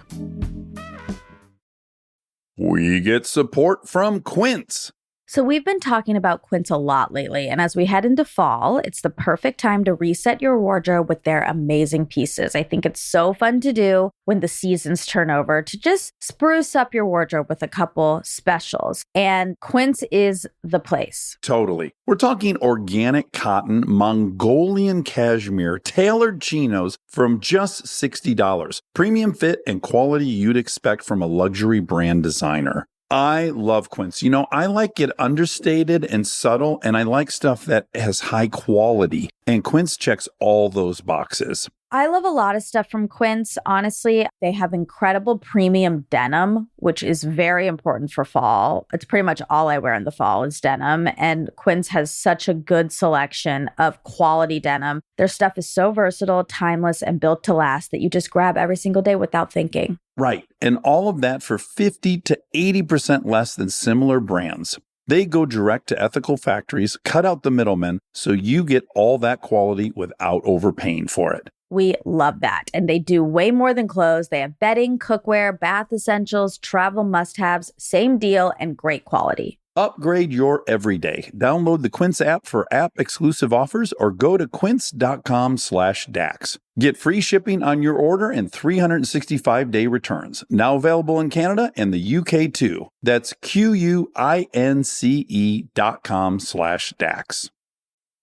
We get support from Quince. So we've been talking about Quince a lot lately, and as we head into fall, it's the perfect time to reset your wardrobe with their amazing pieces. I think it's so fun to do when the seasons turn over to just spruce up your wardrobe with a couple specials, and Quince is the place. Totally. We're talking organic cotton, Mongolian cashmere, tailored chinos from just $60. Premium fit and quality you'd expect from a luxury brand designer. I love Quince. You know, I like it understated and subtle, and I like stuff that has high quality. And Quince checks all those boxes. I love a lot of stuff from Quince. Honestly, they have incredible premium denim, which is very important for fall. It's pretty much all I wear in the fall is denim. And Quince has such a good selection of quality denim. Their stuff is so versatile, timeless, and built to last that you just grab every single day without thinking. Right. And all of that for 50 to 80% less than similar brands. They go direct to ethical factories, cut out the middlemen, so you get all that quality without overpaying for it. We love that. And they do way more than clothes. They have bedding, cookware, bath essentials, travel must-haves, same deal, and great quality. Upgrade your everyday. Download the Quince app for app-exclusive offers or go to quince.com/dax. Get free shipping on your order and 365-day returns. Now available in Canada and the UK too. That's QUINCE.com/dax.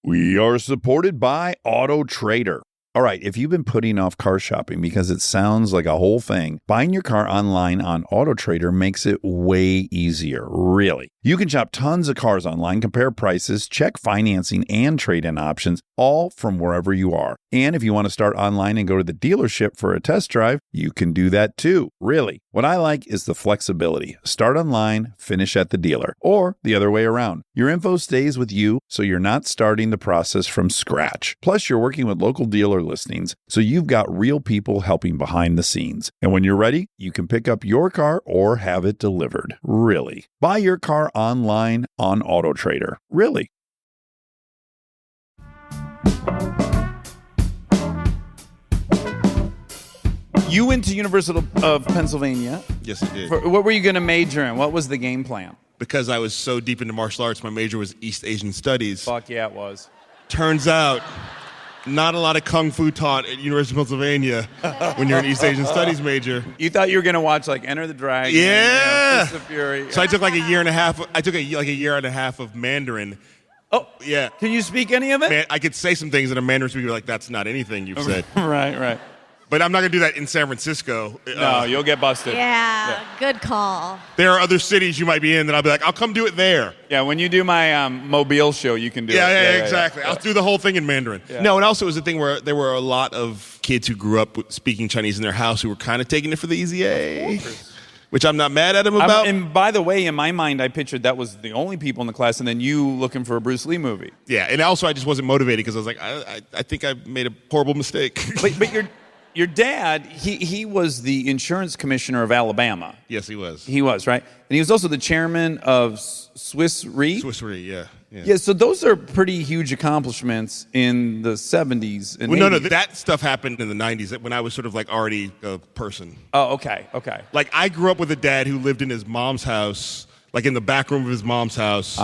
We are supported by Auto Trader. All right, if you've been putting off car shopping because it sounds like a whole thing, buying your car online on Auto Trader makes it way easier, really. You can shop tons of cars online, compare prices, check financing and trade-in options, all from wherever you are. And if you want to start online and go to the dealership for a test drive, you can do that too, really. What I like is the flexibility. Start online, finish at the dealer, or the other way around. Your info stays with you, so you're not starting the process from scratch. Plus, you're working with local dealer listings, so you've got real people helping behind the scenes. And when you're ready, you can pick up your car or have it delivered. Really. Buy your car online on Auto Trader. Really. You went to University of Pennsylvania. Yes, I did. What were you going to major in? What was the game plan? Because I was so deep into martial arts, my major was East Asian Studies. Fuck yeah, it was. Turns out, not a lot of kung fu taught at University of Pennsylvania when you're an East Asian Studies major. You thought you were going to watch like Enter the Dragon. Yeah. Fist of Fury. So I took like a year and a half. I took a year and a half of Mandarin. Oh, Yeah. can you speak any of it? Man, I could say some things that a Mandarin speaker like, that's not anything you've said. Right. But I'm not going to do that in San Francisco. No, you'll get busted. Yeah, good call. There are other cities you might be in that I'll be like, I'll come do it there. Yeah, when you do my Mobile show, you can do it. Yeah, exactly. I'll do the whole thing in Mandarin. Yeah. No, and also it was a thing where there were a lot of kids who grew up speaking Chinese in their house who were kind of taking it for the easy A, which I'm not mad at them about. And by the way, in my mind, I pictured that was the only people in the class, and then you looking for a Bruce Lee movie. Yeah, and also I just wasn't motivated because I was like, I think I made a horrible mistake. But your dad, he was the insurance commissioner of Alabama. Yes, he was. He was, right? And he was also the chairman of Swiss Re. Swiss Re, yeah. Yeah, so those are pretty huge accomplishments in the 70s and 80s. No, that stuff happened in the 90s when I was sort of like already a person. Oh, okay. Like I grew up with a dad who lived in his mom's house, like in the back room of his mom's house,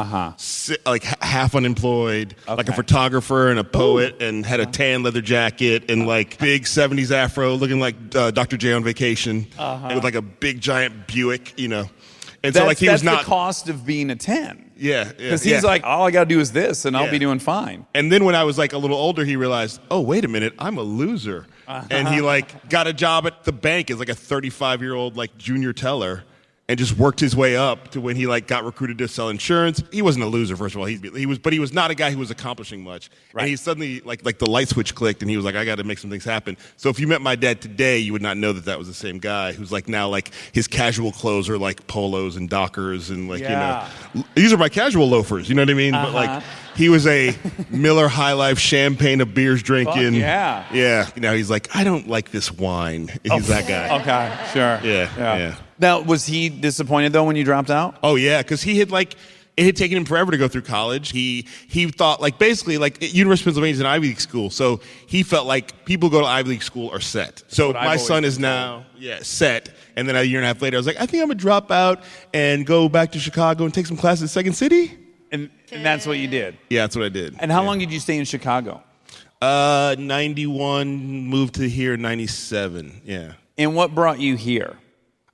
like half unemployed, like a photographer and a poet, and had a tan leather jacket and like big 70s afro, looking like Dr. J on Vacation, with like a big giant Buick, you know. And so like he was not the cost of being a 10. Yeah. Because he's like, all I got to do is this, and I'll be doing fine. And then when I was like a little older, he realized, oh, wait a minute, I'm a loser. And he like got a job at the bank as like a 35-year-old like junior teller, and just worked his way up to when he like got recruited to sell insurance. He wasn't a loser, first of all. He was not a guy who was accomplishing much. Right. And he suddenly like the light switch clicked, and he was like, I got to make some things happen. So if you met my dad today, you would not know that was the same guy who's like now like his casual clothes are like polos and Dockers and like you know, these are my casual loafers. You know what I mean? But like he was a Miller High Life champagne of beers drinking. Yeah. You know, he's like, I don't like this wine. He's that guy. Okay, sure. Yeah. Now, was he disappointed, though, when you dropped out? Oh, yeah, because he had, like, it had taken him forever to go through college. He thought, like, basically, like, University of Pennsylvania is an Ivy League school, so he felt like people who go to Ivy League school are set. So my son is now, set, and then a year and a half later, I was like, I think I'm going to drop out and go back to Chicago and take some classes at Second City. And that's what you did? Yeah, that's what I did. And how long did you stay in Chicago? 91, moved to here in 97, yeah. And what brought you here?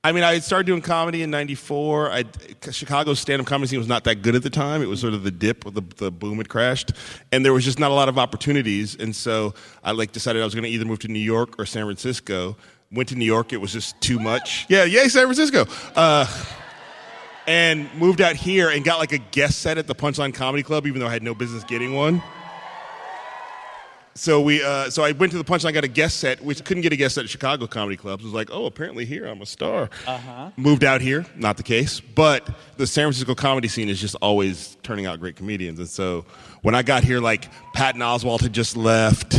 I mean, I had started doing comedy in 94. Chicago's stand-up comedy scene was not that good at the time. It was sort of the dip, the boom had crashed. And there was just not a lot of opportunities. And so I like decided I was going to either move to New York or San Francisco. Went to New York. It was just too much. Yeah, yay, San Francisco. And moved out here and got like a guest set at the Punchline Comedy Club, even though I had no business getting one. So so I went to the Punchline, got a guest set, which couldn't get a guest set at Chicago comedy clubs. It was like, oh, apparently here I'm a star. Moved out here, not the case. But the San Francisco comedy scene is just always turning out great comedians. And so when I got here, like Patton Oswalt had just left.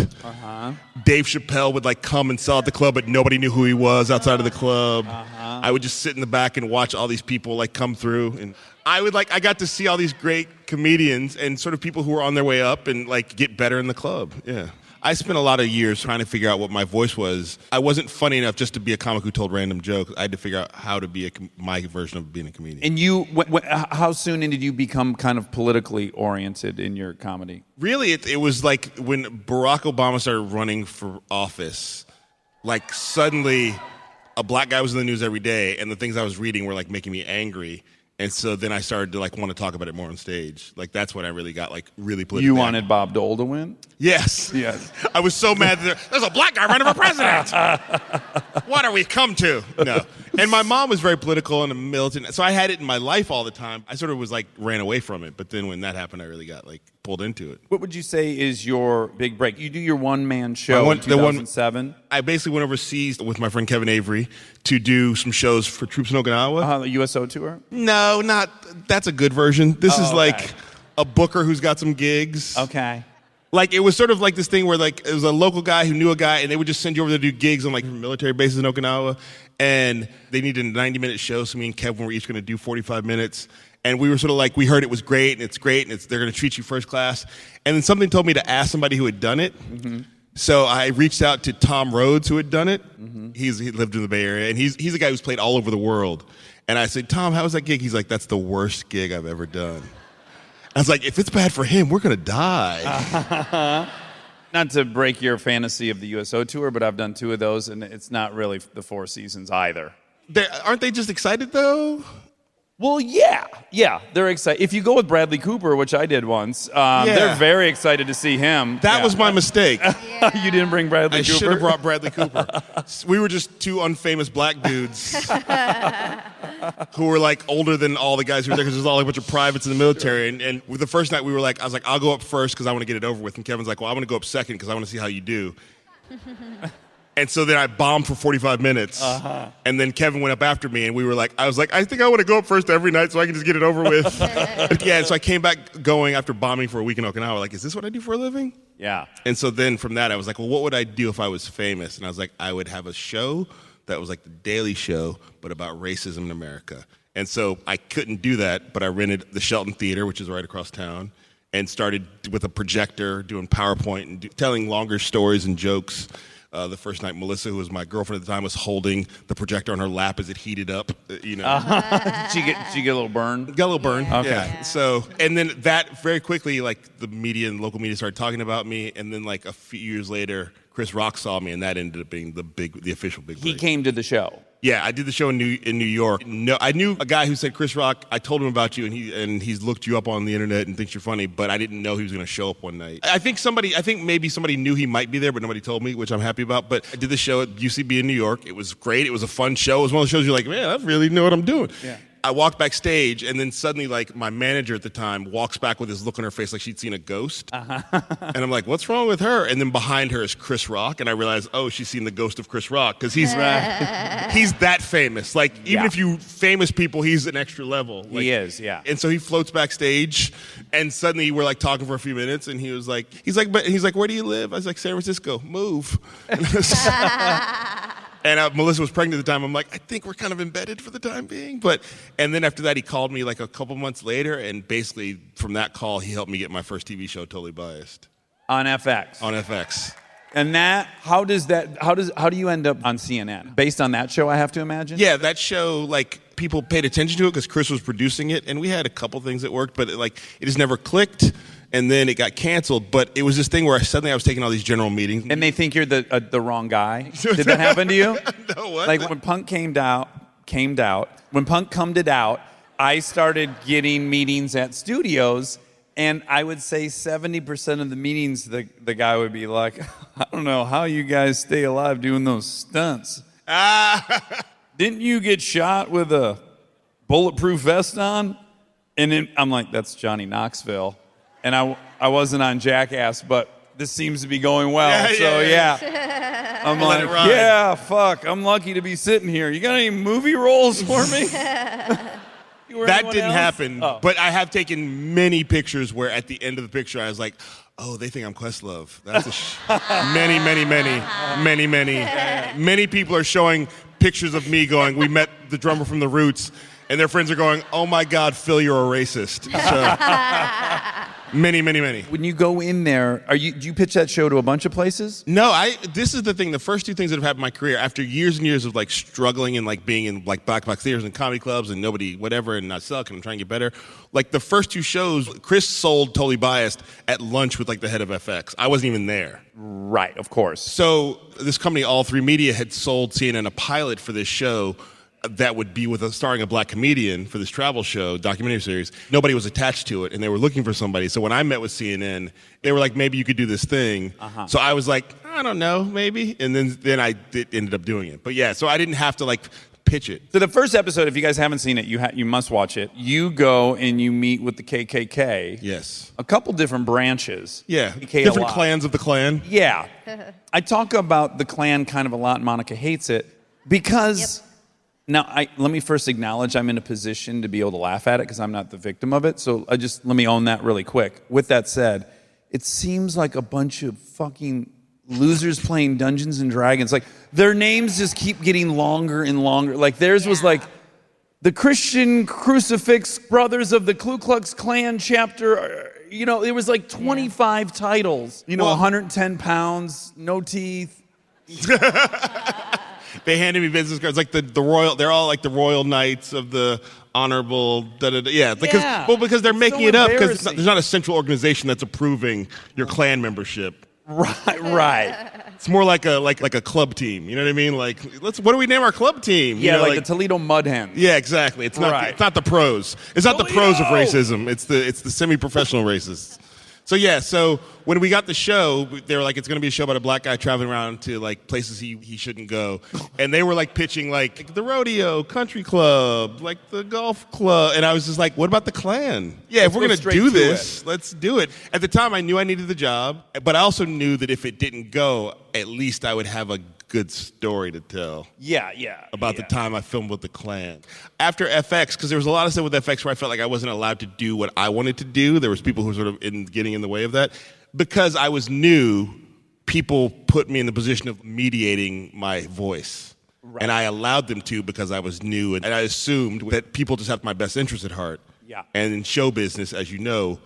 Dave Chappelle would like come and sell at the club, but nobody knew who he was outside of the club. I would just sit in the back and watch all these people like come through, and I got to see all these great comedians and sort of people who were on their way up and like get better in the club. Yeah. I spent a lot of years trying to figure out what my voice was. I wasn't funny enough just to be a comic who told random jokes. I had to figure out how to be my version of being a comedian. And you, how soon did you become kind of politically oriented in your comedy? Really, it was like when Barack Obama started running for office, like suddenly a black guy was in the news every day, and the things I was reading were like making me angry. And so then I started to like want to talk about it more on stage. Like that's when I really got like really political. You wanted Bob Dole to win? Yes. I was so mad that there's a black guy running for president. What are we come to? No. And my mom was very political and a militant. So I had it in my life all the time. I sort of was like ran away from it. But then when that happened, I really got like pulled into it. What would you say is your big break? You do your one-man show in 2007. I basically went overseas with my friend Kevin Avery to do some shows for troops in Okinawa. The USO tour? No, that's a good version. This is like a booker who's got some gigs. Okay. Like, it was sort of like this thing where, like, it was a local guy who knew a guy, and they would just send you over to do gigs on, like, military bases in Okinawa, and they needed a 90-minute show, so me and Kevin were each going to do 45 minutes, and we were sort of like, we heard it was great, and they're going to treat you first class, and then something told me to ask somebody who had done it, so I reached out to Tom Rhodes, who had done it. He lived in the Bay Area, and he's a guy who's played all over the world, and I said, Tom, how was that gig? He's like, that's the worst gig I've ever done. I was like, if it's bad for him, we're going to die. Not to break your fantasy of the USO tour, but I've done 2 of those, and it's not really the 4 seasons either. Aren't they just excited, though? Well, yeah, they're excited. If you go with Bradley Cooper, which I did once, they're very excited to see him. That was my mistake. You didn't bring Bradley Cooper? I should have brought Bradley Cooper. We were just 2 unfamous black dudes who were like older than all the guys who were there because there's all a bunch of privates in the military. And the first night I was like, I'll go up first because I want to get it over with. And Kevin's like, well, I want to go up second because I want to see how you do. And so then I bombed for 45 minutes. And then Kevin went up after me, and I was like, I think I want to go up first every night so I can just get it over with. Yeah, so I came back going after bombing for a week in Okinawa, like, is this what I do for a living? Yeah. And so then from that, I was like, well, what would I do if I was famous? And I was like, I would have a show that was like the Daily Show, but about racism in America. And so I couldn't do that, but I rented the Shelton Theater, which is right across town, and started with a projector doing PowerPoint and telling longer stories and jokes. The first night, Melissa, who was my girlfriend at the time, was holding the projector on her lap as it heated up. Did she get a little burn? Got a little burn. Okay. Yeah. So, and then that very quickly, like the media and local media started talking about me, and then like a few years later, Chris Rock saw me, and that ended up being the official big break. He came to the show. Yeah, I did the show in New York. No, I knew a guy who said, Chris Rock, I told him about you, and he's looked you up on the internet and thinks you're funny, but I didn't know he was going to show up one night. I think maybe somebody knew he might be there, but nobody told me, which I'm happy about. But I did the show at UCB in New York. It was great. It was a fun show. It was one of the shows you're like, man, I really know what I'm doing. Yeah. I walked backstage, and then suddenly, like, my manager at the time walks back with this look on her face like she'd seen a ghost. And I'm like, what's wrong with her? And then behind her is Chris Rock, and I realized, oh, she's seen the ghost of Chris Rock, because he's that famous. Like, even if you famous people, he's an extra level. Like, he is, yeah. And so he floats backstage, and suddenly we're, like, talking for a few minutes, and he's like, where do you live? I was like, San Francisco, move. And Melissa was pregnant at the time. I'm like, I think we're kind of embedded for the time being. And then after that, he called me like a couple months later, and basically from that call, he helped me get my first TV show, Totally Biased. On FX. On FX. And how do you end up on CNN? Based on that show, I have to imagine? Yeah, that show, like, people paid attention to it because Chris was producing it, and we had a couple things that worked, but it just never clicked. And then it got canceled, but it was this thing where suddenly I was taking all these general meetings. And they think you're the wrong guy? Did that happen to you? No, what? Like when Punk came out, when Punk cummed it out, I started getting meetings at studios, and I would say 70% of the meetings, the guy would be like, I don't know how you guys stay alive doing those stunts. Didn't you get shot with a bulletproof vest on? And then I'm like, that's Johnny Knoxville. And I wasn't on Jackass, but this seems to be going well. Yeah. I'm like, yeah, fuck. I'm lucky to be sitting here. You got any movie roles for me? That didn't happen, but I have taken many pictures where at the end of the picture I was like, oh, they think I'm Questlove. That's many people are showing pictures of me going, we met the drummer from The Roots, and their friends are going, oh my God, Phil, you're a racist. So, many. When you go in there, do you pitch that show to a bunch of places? No, this is the thing. The first two things that have happened in my career, after years and years of like struggling and like being in like black box theaters and comedy clubs and nobody, whatever, and I suck and I'm trying to get better. Like the first two shows, Chris sold Totally Biased at lunch with like the head of FX. I wasn't even there. Right, of course. So this company, All 3 Media, had sold CNN a pilot for this show that would be starring a black comedian for this travel show, documentary series. Nobody was attached to it, and they were looking for somebody. So when I met with CNN, they were like, maybe you could do this thing. So I was like, I don't know, maybe. And then I ended up doing it. But yeah, so I didn't have to like pitch it. So the first episode, if you guys haven't seen it, you must watch it. You go and you meet with the KKK. Yes. A couple different branches. Yeah. Different clans of the Klan. Yeah. I talk about the Klan kind of a lot, and Monica hates it because... Yep. Now, let me first acknowledge I'm in a position to be able to laugh at it because I'm not the victim of it. So let me own that really quick. With that said, it seems like a bunch of fucking losers playing Dungeons and Dragons. Like their names just keep getting longer and longer. Like theirs was like the Christian Crucifix Brothers of the Ku Klux Klan chapter. You know, it was like 25 titles. You know, 110 pounds, no teeth. They handed me business cards, like the royal. They're all like the Royal Knights of the Honorable. Yeah, because they're making it up because there's not a central organization that's approving your Klan membership. Right. It's more like a club team. You know what I mean? Like, what do we name our club team? Yeah, like the Toledo Mud Hens. Yeah, exactly. It's not. It's not the pros. It's not the pros of racism. It's the semi-professional racists. So yeah, so when we got the show, they were like, it's going to be a show about a black guy traveling around to like places he shouldn't go. And they were like pitching like the rodeo, country club, like the golf club. And I was just like, what about the Klan? Yeah, if we're going to do this, let's do it. At the time, I knew I needed the job, but I also knew that if it didn't go, at least I would have a good story to tell. Yeah. About the time I filmed with the Klan. After FX, because there was a lot of stuff with FX where I felt like I wasn't allowed to do what I wanted to do. There was people who were sort of getting in the way of that. Because I was new, people put me in the position of mediating my voice. Right. And I allowed them to because I was new. And I assumed that people just have my best interest at heart. Yeah. And in show business, as you know,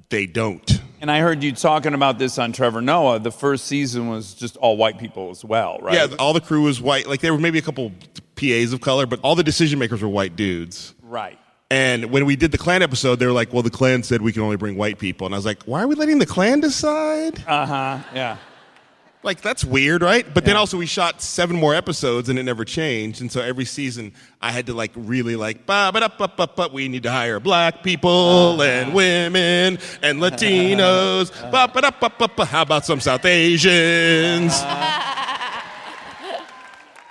they don't. And I heard you talking about this on Trevor Noah. The first season was just all white people as well, right? Yeah, all the crew was white. Like, there were maybe a couple PAs of color, but all the decision makers were white dudes. Right. And when we did the Klan episode, they were like, well, the Klan said we can only bring white people. And I was like, why are we letting the Klan decide? Yeah. Like, that's weird, right? But then also we shot 7 more episodes and it never changed. And so every season I had to like really like, we need to hire black people and women and Latinos. How about some South Asians?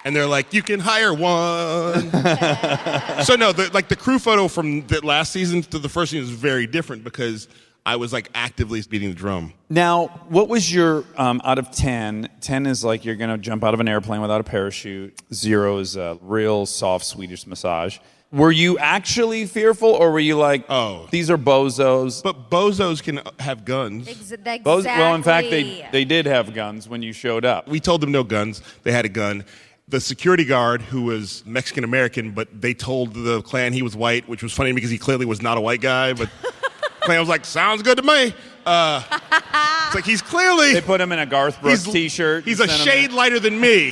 And they're like, you can hire one. So no, the crew photo from the last season to the first season is very different because I was like actively beating the drum. Now, what was your, out of 10, 10 is like you're going to jump out of an airplane without a parachute. 0 is a real soft Swedish massage. Were you actually fearful or were you like, these are bozos? But bozos can have guns. Exactly. Well, in fact, they did have guns when you showed up. We told them no guns. They had a gun. The security guard, who was Mexican-American, but they told the Klan he was white, which was funny because he clearly was not a white guy, but Klan was like, sounds good to me. It's like, he's clearly... They put him in a Garth Brooks t-shirt. He's a shade lighter than me.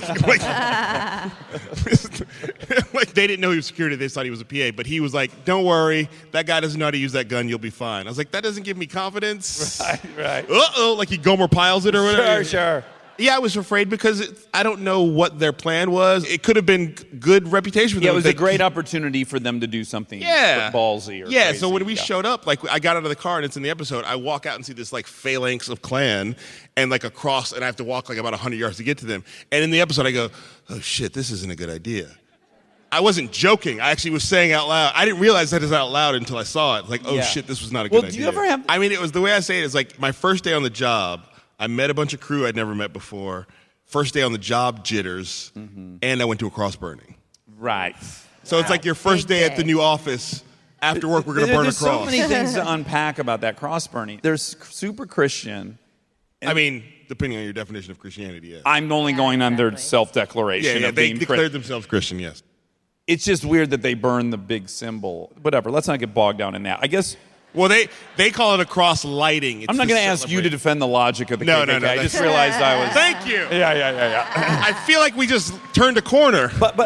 Like, they didn't know he was security. They thought he was a PA. But he was like, don't worry. That guy doesn't know how to use that gun. You'll be fine. I was like, that doesn't give me confidence. Right. Uh-oh. Like he Gomer Piles it or whatever. Sure. Yeah, I was afraid because I don't know what their plan was. It could have been good reputation for them. Yeah, it was a great opportunity for them to do something ballsy or crazy. So when we showed up, like I got out of the car and it's in the episode, I walk out and see this like phalanx of Klan and like across, and I have to walk like about 100 yards to get to them. And in the episode I go, oh shit, this isn't a good idea. I wasn't joking. I actually was saying out loud. I didn't realize that is out loud until I saw it. Like, oh shit, this was not a good idea. Well, do you ever have... I mean, it was the way I say it is like my first day on the job, I met a bunch of crew I'd never met before. First day on the job, jitters, and I went to a cross burning. Right. So it's like your first day at the new office. After work, we're going to burn a cross. There's so many things to unpack about that cross burning. There's super Christian. I mean, depending on your definition of Christianity, yes. I'm only going on their self-declaration of they being declared themselves Christian, yes. It's just weird that they burn the big symbol. Whatever, let's not get bogged down in that. I guess... Well, they call it a cross lighting. I'm not going to ask you to defend the logic of the KKK. No. I just realized I was... Thank you. Yeah. I feel like we just turned a corner. But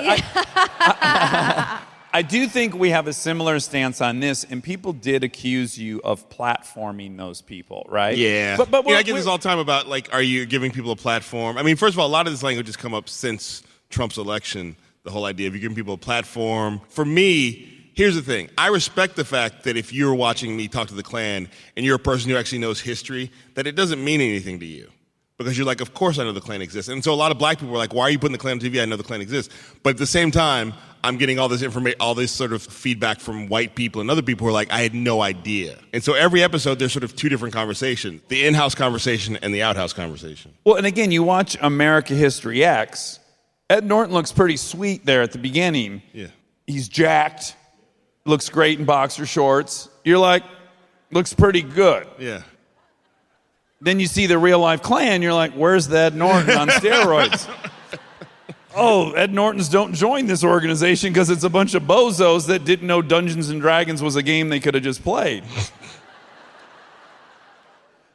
I do think we have a similar stance on this, and people did accuse you of platforming those people, right? Yeah. But I get this all the time about, like, are you giving people a platform? I mean, first of all, a lot of this language has come up since Trump's election, the whole idea of you giving people a platform. For me... Here's the thing. I respect the fact that if you're watching me talk to the Klan and you're a person who actually knows history, that it doesn't mean anything to you. Because you're like, of course I know the Klan exists. And so a lot of black people are like, why are you putting the Klan on TV? I know the Klan exists. But at the same time, I'm getting all this information, all this sort of feedback from white people and other people who are like, I had no idea. And so every episode, there's sort of 2 different conversations, the in-house conversation and the out-house conversation. Well, and again, you watch America History X. Ed Norton looks pretty sweet there at the beginning. Yeah. He's jacked. Looks great in boxer shorts. You're like, looks pretty good. Yeah. Then you see the real life Klan, you're like, where's the Ed Norton on steroids? Oh, Ed Nortons don't join this organization because it's a bunch of bozos that didn't know Dungeons and Dragons was a game they could have just played.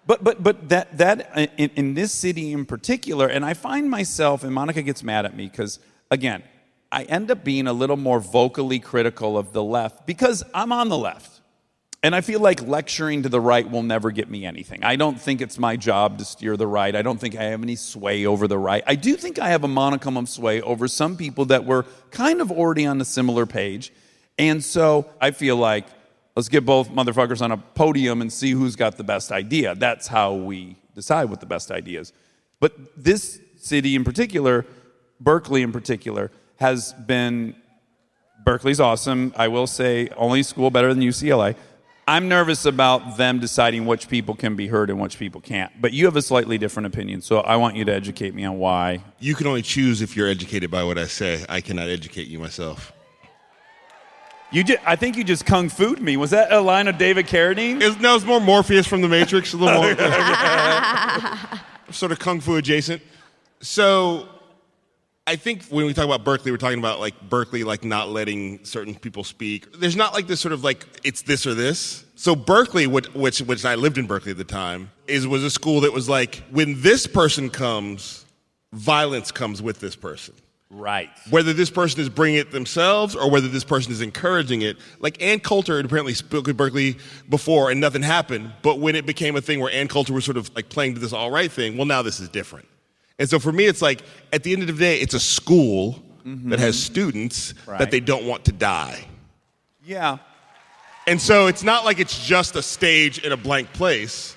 But that in this city in particular, and I find myself, and Monica gets mad at me because, again, I end up being a little more vocally critical of the left because I'm on the left. And I feel like lecturing to the right will never get me anything. I don't think it's my job to steer the right. I don't think I have any sway over the right. I do think I have a monicum of sway over some people that were kind of already on a similar page. And so I feel like, let's get both motherfuckers on a podium and see who's got the best idea. That's how we decide what the best idea is. But this city in particular, Berkeley in particular, Berkeley's awesome. I will say, only school better than UCLA. I'm nervous about them deciding which people can be heard and which people can't. But you have a slightly different opinion, so I want you to educate me on why. You can only choose if you're educated by what I say. I cannot educate you myself. I think you just kung fu'd me. Was that a line of David Carradine? No, it's more Morpheus from The Matrix. A little more sort of kung fu adjacent. So I think when we talk about Berkeley, we're talking about like Berkeley like not letting certain people speak. There's not like this sort of like it's this or this. So Berkeley, which I lived in Berkeley at the time, was a school that was like when this person comes, violence comes with this person. Right. Whether this person is bringing it themselves or whether this person is encouraging it. Like Ann Coulter had apparently spoke at Berkeley before and nothing happened. But when it became a thing where Ann Coulter was sort of like playing to this all right thing, well, now this is different. And so for me, it's like at the end of the day, it's a school that has students that they don't want to die. Yeah. And so it's not like it's just a stage in a blank place.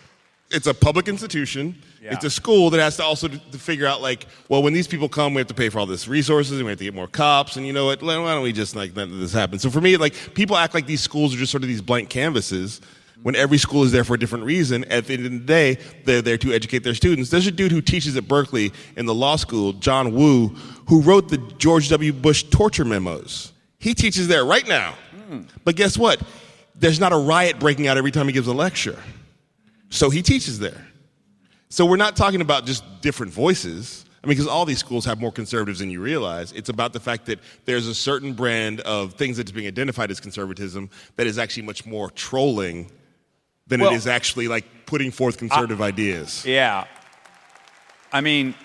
It's a public institution. Yeah. It's a school that has to also to figure out like, well, when these people come, we have to pay for all this resources and we have to get more cops. And you know what? Why don't we just like let this happen? So for me, like people act like these schools are just sort of these blank canvases when every school is there for a different reason. At the end of the day, they're there to educate their students. There's a dude who teaches at Berkeley in the law school, John Woo, who wrote the George W. Bush torture memos. He teaches there right now. But guess what? There's not a riot breaking out every time he gives a lecture. So he teaches there. So we're not talking about just different voices. I mean, because all these schools have more conservatives than you realize. It's about the fact that there's a certain brand of things that's being identified as conservatism that is actually much more trolling than it is actually like putting forth conservative ideas. Yeah. I mean,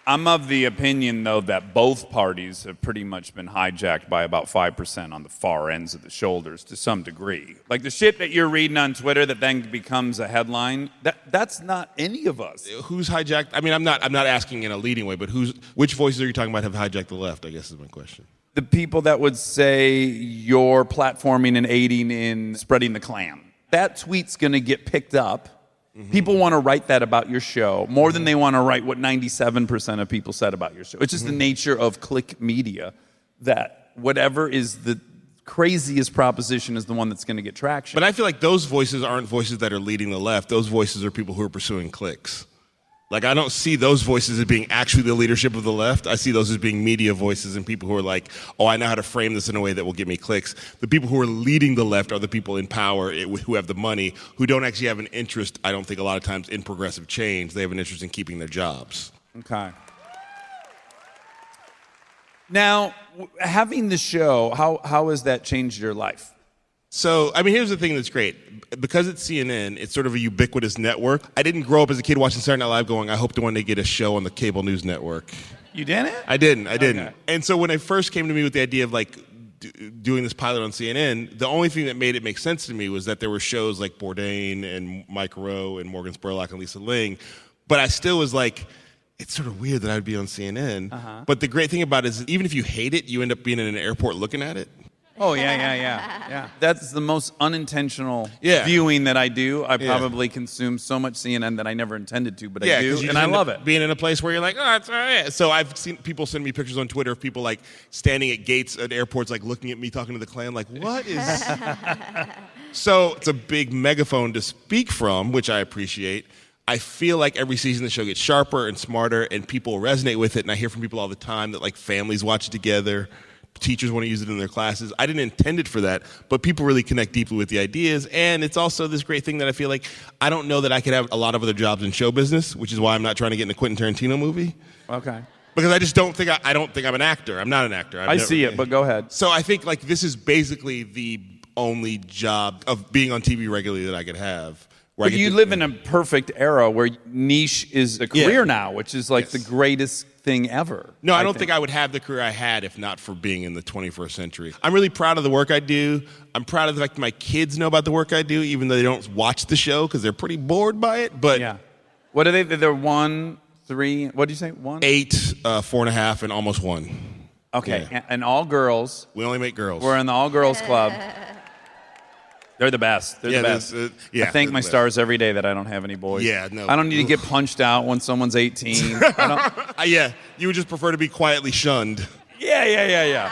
I'm of the opinion, though, that both parties have pretty much been hijacked by about 5% on the far ends of the shoulders to some degree. Like the shit that you're reading on Twitter that then becomes a headline, that's not any of us. Who's hijacked? I mean, I'm not asking in a leading way, but which voices are you talking about have hijacked the left, I guess is my question. The people that would say you're platforming and aiding in spreading the Klan. That tweet's going to get picked up. People want to write that about your show more than they want to write what 97% of people said about your show. It's just the nature of click media that whatever is the craziest proposition is the one that's going to get traction. But I feel like those voices aren't voices that are leading the left. Those voices are people who are pursuing clicks. Like, I don't see those voices as being actually the leadership of the left. I see those as being media voices and people who are like, oh, I know how to frame this in a way that will get me clicks. The people who are leading the left are the people in power who have the money, who don't actually have an interest, I don't think, a lot of times in progressive change. They have an interest in keeping their jobs. Okay. Now, having the show, how has that changed your life? So, I mean, here's the thing that's great. Because it's CNN, it's sort of a ubiquitous network. I didn't grow up as a kid watching Saturday Night Live going, I hope to one day get a show on the cable news network. You didn't? I didn't. Okay. And so when it first came to me with the idea of like doing this pilot on CNN, the only thing that made it make sense to me was that there were shows like Bourdain and Mike Rowe and Morgan Spurlock and Lisa Ling. But I still was like, it's sort of weird that I would be on CNN. But the great thing about it is even if you hate it, you end up being in an airport looking at it. Oh, yeah. That's the most unintentional viewing that I do. I probably consume so much CNN that I never intended to, but I do, and I love it. Being in a place where you're like, oh, it's all right. So I've seen people send me pictures on Twitter of people like standing at gates at airports, like looking at me talking to the Klan, like, what is... So it's a big megaphone to speak from, which I appreciate. I feel like every season the show gets sharper and smarter, and people resonate with it, and I hear from people all the time that like families watch it together. Teachers want to use it in their classes. I didn't intend it for that, but people really connect deeply with the ideas. And it's also this great thing that I feel like I don't know that I could have a lot of other jobs in show business, which is why I'm not trying to get in a Quentin Tarantino movie. Okay. Because I just don't think I don't think I'm an actor. I'm not an actor. I see it, but go ahead. So I think like this is basically the only job of being on TV regularly that I could have. But you live in a perfect era where niche is a career now, which is like the greatest thing ever. No, I don't think I would have the career I had if not for being in the 21st century. I'm really proud of the work I do. I'm proud of the fact that my kids know about the work I do, even though they don't watch the show because they're pretty bored by it. But yeah, what are they? They're 1, 3. What did you say? 1, 8, 4.5, and almost 1. Okay, and all girls. We only make girls. We're in the all girls club. They're the best. They're the best. I thank my stars every day that I don't have any boys. Yeah, no. I don't need to get punched out when someone's 18. Yeah, you would just prefer to be quietly shunned. Yeah.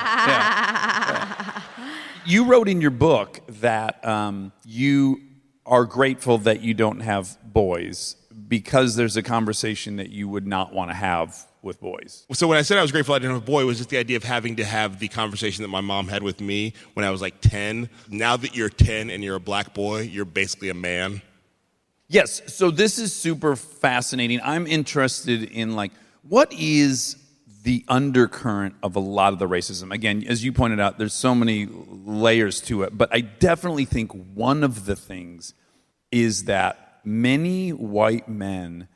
You wrote in your book that you are grateful that you don't have boys because there's a conversation that you would not want to have with boys. So when I said I was grateful I didn't have a boy, it was just the idea of having to have the conversation that my mom had with me when I was like 10. Now that you're 10 and you're a black boy, you're basically a man. Yes, so this is super fascinating. I'm interested in like, what is the undercurrent of a lot of the racism? Again, as you pointed out, there's so many layers to it, but I definitely think one of the things is that many white men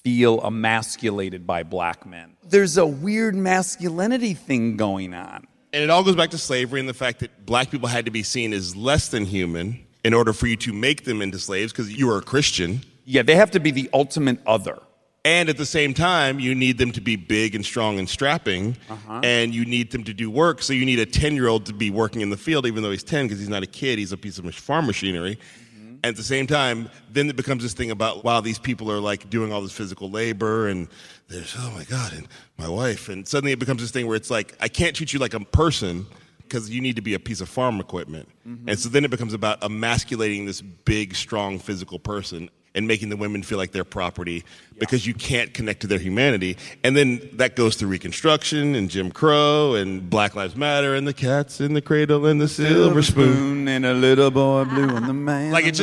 feel emasculated by black men. There's a weird masculinity thing going on. And it all goes back to slavery and the fact that black people had to be seen as less than human in order for you to make them into slaves because you were a Christian. Yeah, they have to be the ultimate other. And at the same time, you need them to be big and strong and strapping, and you need them to do work. So you need a 10-year-old to be working in the field, even though he's 10, because he's not a kid, he's a piece of farm machinery. And at the same time, then it becomes this thing about, wow, these people are like doing all this physical labor, and there's, oh my God, and my wife. And suddenly it becomes this thing where it's like, I can't treat you like a person because you need to be a piece of farm equipment. And so then it becomes about emasculating this big, strong, physical person and making the women feel like they're property because you can't connect to their humanity. And then that goes through Reconstruction and Jim Crow and Black Lives Matter and the cats in the cradle and the silver spoon. And a little boy blue on the man. Like it's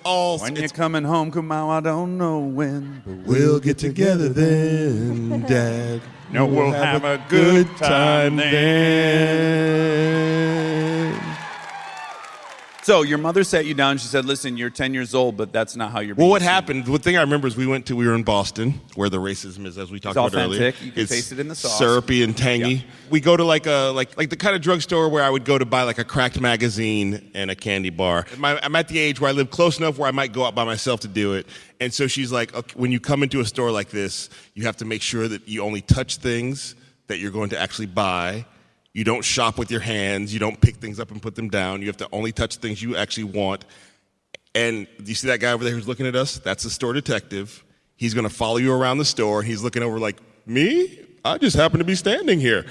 all. When you're coming home, Kamau, I don't know when. But We'll get together then, Dad. No, we'll have a good time then. So your mother sat you down. She said, listen, you're 10 years old, but that's not how you're being Well, what seen." happened, the thing I remember is we were in Boston, where the racism is, as we talked about earlier. authentic. You can taste it in the sauce. Syrupy and tangy. Yeah. We go to like the kind of drugstore where I would go to buy like a cracked magazine and a candy bar. I'm at the age where I live close enough where I might go out by myself to do it. And so she's like, okay, when you come into a store like this, you have to make sure that you only touch things that you're going to actually buy. You don't shop with your hands. You don't pick things up and put them down. You have to only touch things you actually want. And do you see that guy over there who's looking at us? That's the store detective. He's going to follow you around the store. He's looking over like, me? I just happen to be standing here.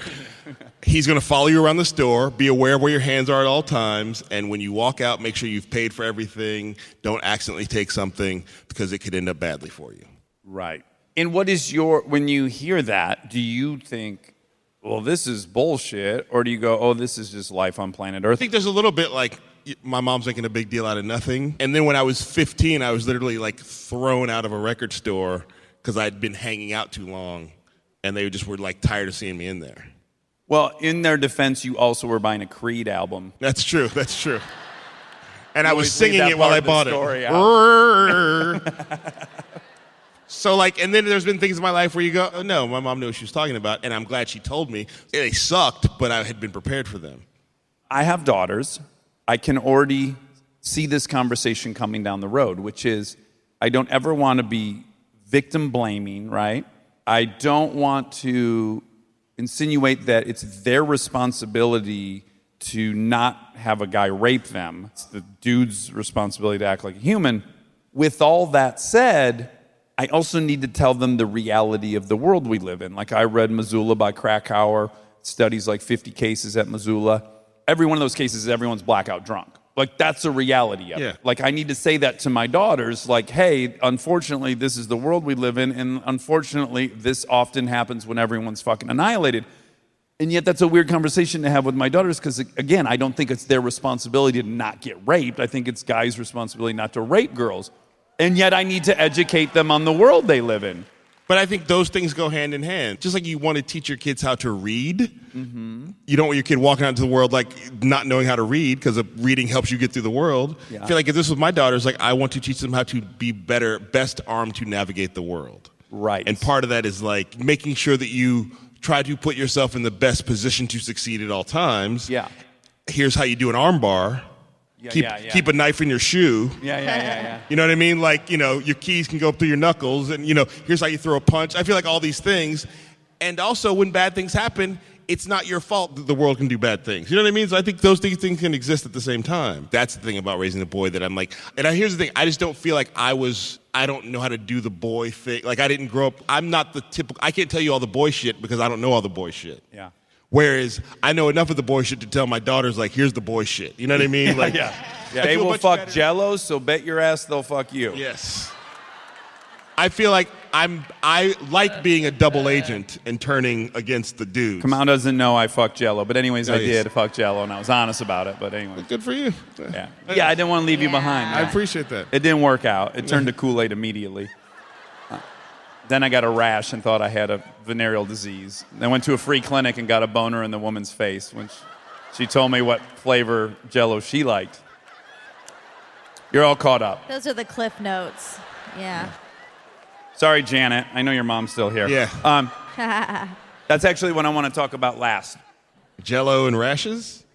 He's going to follow you around the store. Be aware of where your hands are at all times. And when you walk out, make sure you've paid for everything. Don't accidentally take something because it could end up badly for you. Right. And what is when you hear that, do you think, well, this is bullshit, or do you go, oh, this is just life on planet Earth? I think there's a little bit like my mom's making a big deal out of nothing. And then when I was 15, I was literally like thrown out of a record store because I'd been hanging out too long, and they just were like tired of seeing me in there. Well, in their defense, you also were buying a Creed album. That's true. That's true. And I was always leave singing that it while I part of bought the it. So like, and then there's been things in my life where you go, oh, no, my mom knew what she was talking about, and I'm glad she told me. They sucked, but I had been prepared for them. I have daughters. I can already see this conversation coming down the road, which is I don't ever want to be victim blaming, right? I don't want to insinuate that it's their responsibility to not have a guy rape them. It's the dude's responsibility to act like a human. With all that said, I also need to tell them the reality of the world we live in. Like I read Missoula by Krakauer, studies like 50 cases at Missoula. Every one of those cases, everyone's blackout drunk. Like that's a reality of it. Like I need to say that to my daughters, like, hey, unfortunately, this is the world we live in, and unfortunately, this often happens when everyone's fucking annihilated. And yet that's a weird conversation to have with my daughters because, again, I don't think it's their responsibility to not get raped. I think it's guys' responsibility not to rape girls. And yet I need to educate them on the world they live in. But I think those things go hand in hand. Just like you want to teach your kids how to read, you don't want your kid walking out into the world like not knowing how to read because reading helps you get through the world. Yeah. I feel like if this was my daughters, like I want to teach them how to be best armed to navigate the world. Right. And part of that is like making sure that you try to put yourself in the best position to succeed at all times. Yeah. Here's how you do an arm bar. Keep a knife in your shoe. Yeah. You know what I mean? Like, your keys can go up through your knuckles, and, here's how you throw a punch. I feel like all these things. And also, when bad things happen, it's not your fault that the world can do bad things. You know what I mean? So I think those things can exist at the same time. That's the thing about raising a boy that I'm like, and here's the thing, I just don't feel like I don't know how to do the boy thing. Like, I didn't grow up, I'm not the typical, I can't tell you all the boy shit because I don't know all the boy shit. Yeah. Whereas I know enough of the boy shit to tell my daughters, like, here's the boy shit. You know what I mean? Like, Yeah. I They feel will much fuck better. Jello, so bet your ass they'll fuck you. Yes. I feel like I like being a double agent and turning against the dudes. Kamau doesn't know I fucked Jello, but anyways, I Nice. did fuck Jello, and I was honest about it. But anyway, Good for you. yeah, I didn't want to leave you behind. I appreciate that. It didn't work out. It turned to Kool-Aid immediately. Then I got a rash and thought I had a venereal disease. I went to a free clinic and got a boner in the woman's face when she told me what flavor Jello she liked. You're all caught up. Those are the cliff notes. Yeah. Sorry, Janet. I know your mom's still here. Yeah. That's actually what I want to talk about last. Jello and rashes?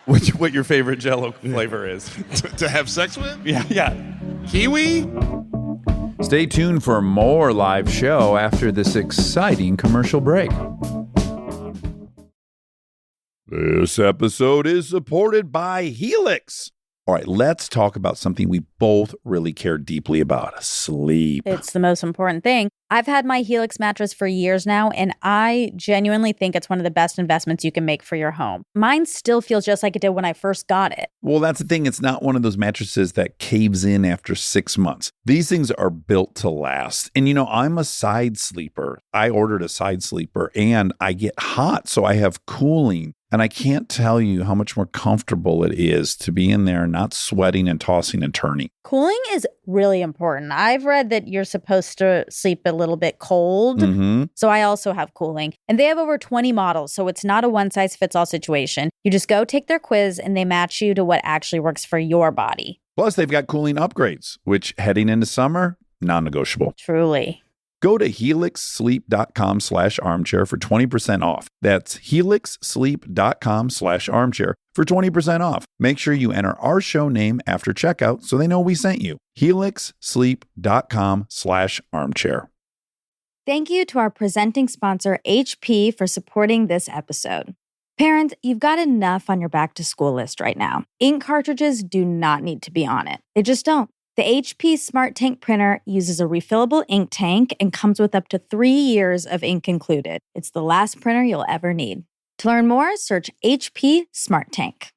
What your favorite Jello flavor is. To have sex with? Yeah. Kiwi? Stay tuned for more live show after this exciting commercial break. This episode is supported by Helix. All right, let's talk about something we both really care deeply about: sleep. It's the most important thing. I've had my Helix mattress for years now, and I genuinely think it's one of the best investments you can make for your home. Mine still feels just like it did when I first got it. Well, that's the thing. It's not one of those mattresses that caves in after 6 months. These things are built to last. And you know, I'm a side sleeper. I ordered a side sleeper and I get hot, so I have cooling. And I can't tell you how much more comfortable it is to be in there, not sweating and tossing and turning. Cooling is really important. I've read that you're supposed to sleep a little bit cold. Mm-hmm. So I also have cooling. And they have over 20 models, so it's not a one-size-fits-all situation. You just go take their quiz and they match you to what actually works for your body. Plus, they've got cooling upgrades, which heading into summer, non-negotiable. Truly. Go to helixsleep.com/armchair for 20% off. That's helixsleep.com/armchair for 20% off. Make sure you enter our show name after checkout so they know we sent you. helixsleep.com/armchair. Thank you to our presenting sponsor, HP, for supporting this episode. Parents, you've got enough on your back-to-school list right now. Ink cartridges do not need to be on it. They just don't. The HP Smart Tank printer uses a refillable ink tank and comes with up to 3 years of ink included. It's the last printer you'll ever need. To learn more, search HP Smart Tank.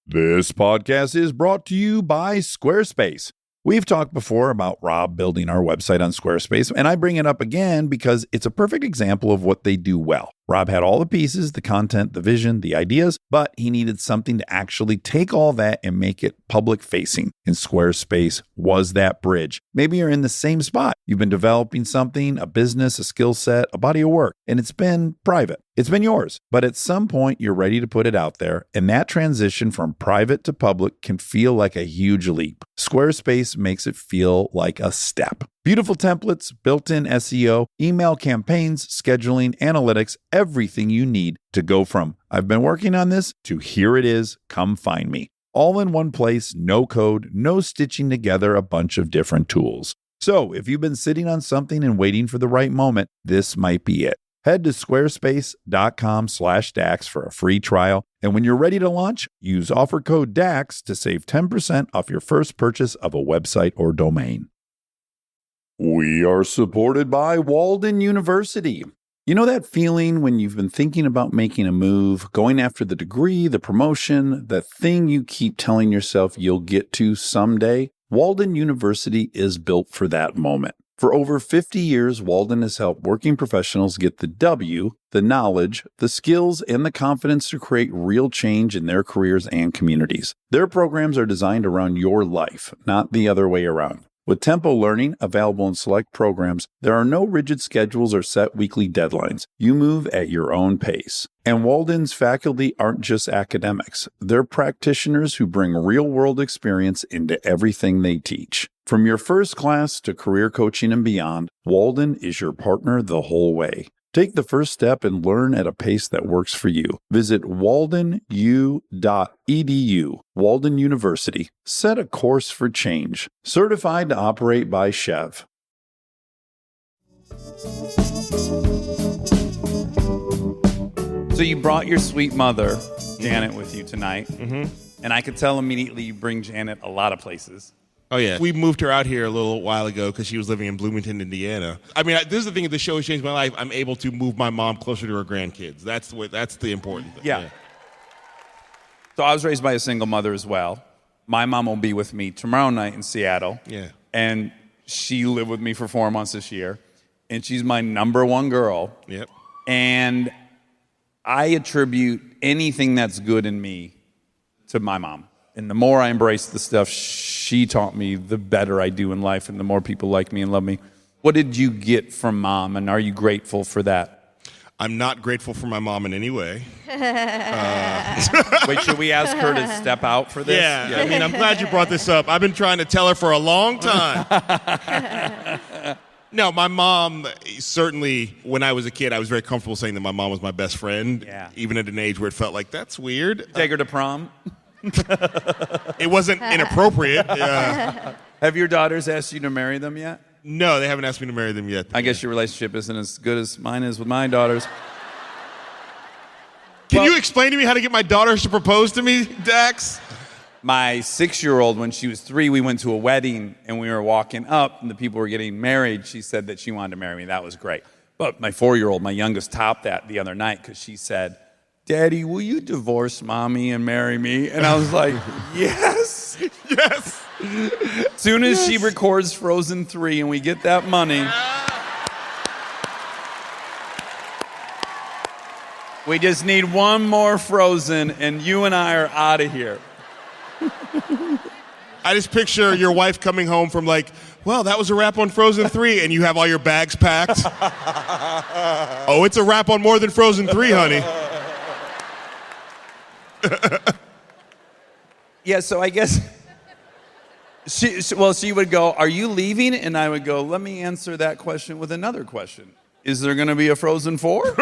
This podcast is brought to you by Squarespace. We've talked before about Rob building our website on Squarespace, and I bring it up again because it's a perfect example of what they do well. Rob had all the pieces, the content, the vision, the ideas, but he needed something to actually take all that and make it public facing. And Squarespace was that bridge. Maybe you're in the same spot. You've been developing something, a business, a skill set, a body of work, and it's been private. It's been yours. But at some point, you're ready to put it out there. And that transition from private to public can feel like a huge leap. Squarespace makes it feel like a step. Beautiful templates, built-in SEO, email campaigns, scheduling, analytics, everything you need to go from "I've been working on this" to "here it is, come find me." All in one place, no code, no stitching together a bunch of different tools. So if you've been sitting on something and waiting for the right moment, this might be it. Head to squarespace.com/DAX for a free trial. And when you're ready to launch, use offer code DAX to save 10% off your first purchase of a website or domain. We are supported by Walden University. You know that feeling when you've been thinking about making a move, going after the degree, the promotion, the thing you keep telling yourself you'll get to someday? Walden University is built for that moment. For over 50 years, Walden has helped working professionals get the W, the knowledge, the skills, and the confidence to create real change in their careers and communities. Their programs are designed around your life, not the other way around. With tempo learning available in select programs, there are no rigid schedules or set weekly deadlines. You move at your own pace. And Walden's faculty aren't just academics. They're practitioners who bring real-world experience into everything they teach. From your first class to career coaching and beyond, Walden is your partner the whole way. Take the first step and learn at a pace that works for you. Visit waldenu.edu. Walden University. Set a course for change. Certified to operate by Chev. So you brought your sweet mother, Janet, with you tonight. Mm-hmm. And I could tell immediately you bring Janet a lot of places. Oh, yeah. We moved her out here a little while ago because she was living in Bloomington, Indiana. I mean, this is the thing that the show has changed my life. I'm able to move my mom closer to her grandkids. That's the important thing. Yeah. So I was raised by a single mother as well. My mom will be with me tomorrow night in Seattle. Yeah. And she lived with me for 4 months this year. And she's my number one girl. Yep. And I attribute anything that's good in me to my mom. And the more I embrace the stuff she taught me, the better I do in life and the more people like me and love me. What did you get from mom, and are you grateful for that? I'm not grateful for my mom in any way. Wait, should we ask her to step out for this? Yeah, I mean, I'm glad you brought this up. I've been trying to tell her for a long time. No, my mom, certainly, when I was a kid, I was very comfortable saying that my mom was my best friend, even at an age where it felt like, that's weird. Take her to prom? It wasn't inappropriate. Have your daughters asked you to marry them yet? No, they haven't asked me to marry them yet. I guess your relationship isn't as good as mine is with my daughters. Can you explain to me how to get my daughters to propose to me, Dax? My 6-year-old, when she was 3, we went to a wedding and we were walking up and the people were getting married. She said that she wanted to marry me. That was great. But my 4-year-old, my youngest, topped that the other night because she said, Daddy, will you divorce mommy and marry me? And I was like, yes. Yes. As soon as she records Frozen 3 and we get that money, we just need one more Frozen and you and I are out of here. I just picture your wife coming home from like, well, that was a wrap on Frozen 3, and you have all your bags packed. Oh, it's a wrap on more than Frozen 3, honey. Yeah, so I guess she would go, are you leaving? And I would go, let me answer that question with another question. Is there going to be a Frozen 4?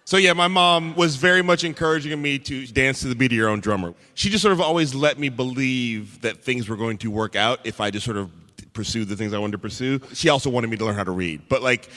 So yeah, my mom was very much encouraging me to dance to the beat of your own drummer. She just sort of always let me believe that things were going to work out if I just sort of pursued the things I wanted to pursue. She also wanted me to learn how to read. But like,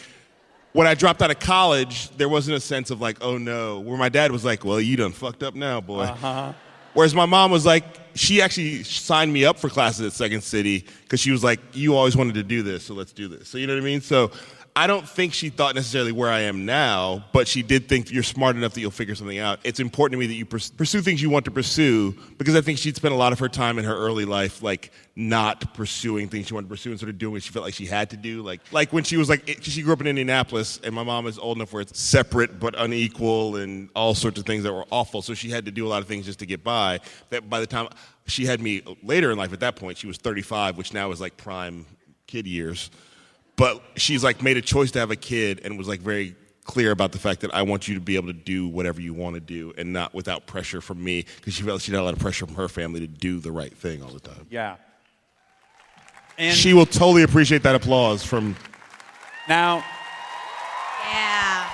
when I dropped out of college, there wasn't a sense of like, oh no, where my dad was like, well, you done fucked up now, boy. Uh-huh. Whereas my mom was like, she actually signed me up for classes at Second City because she was like, you always wanted to do this, so let's do this. So you know what I mean? So I don't think she thought necessarily where I am now, but she did think you're smart enough that you'll figure something out. It's important to me that you pursue things you want to pursue, because I think she'd spent a lot of her time in her early life like not pursuing things she wanted to pursue and sort of doing what she felt like she had to do. Like when she was like, she grew up in Indianapolis, and my mom is old enough where it's separate but unequal and all sorts of things that were awful. So she had to do a lot of things just to get by. That by the time she had me later in life, at that point, she was 35, which now is like prime kid years. But she's like made a choice to have a kid and was like very clear about the fact that I want you to be able to do whatever you want to do and not without pressure from me, because she felt she had a lot of pressure from her family to do the right thing all the time. Yeah. And she will totally appreciate that applause from... Now... Yeah.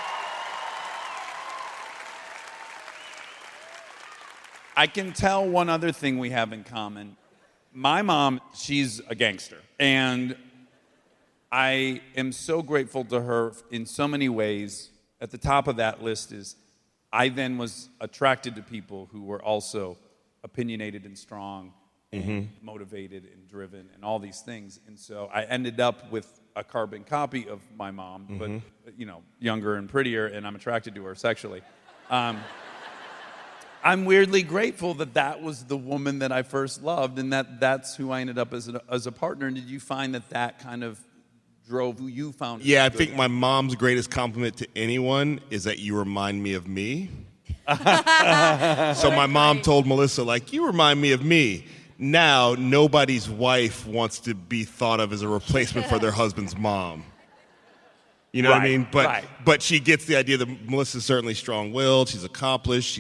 I can tell one other thing we have in common. My mom, she's a gangster. And I am so grateful to her in so many ways. At the top of that list is I then was attracted to people who were also opinionated and strong and motivated and driven and all these things. And so I ended up with a carbon copy of my mom, but you know, younger and prettier, and I'm attracted to her sexually. I'm weirdly grateful that that was the woman that I first loved, and that's who I ended up as a partner. And did you find that kind of drove who you found? Yeah, I think my mom's greatest compliment to anyone is that you remind me of me. So my mom told Melissa, like, you remind me of me. Now, nobody's wife wants to be thought of as a replacement for their husband's mom. You know what I mean? But she gets the idea that Melissa's certainly strong-willed, she's accomplished,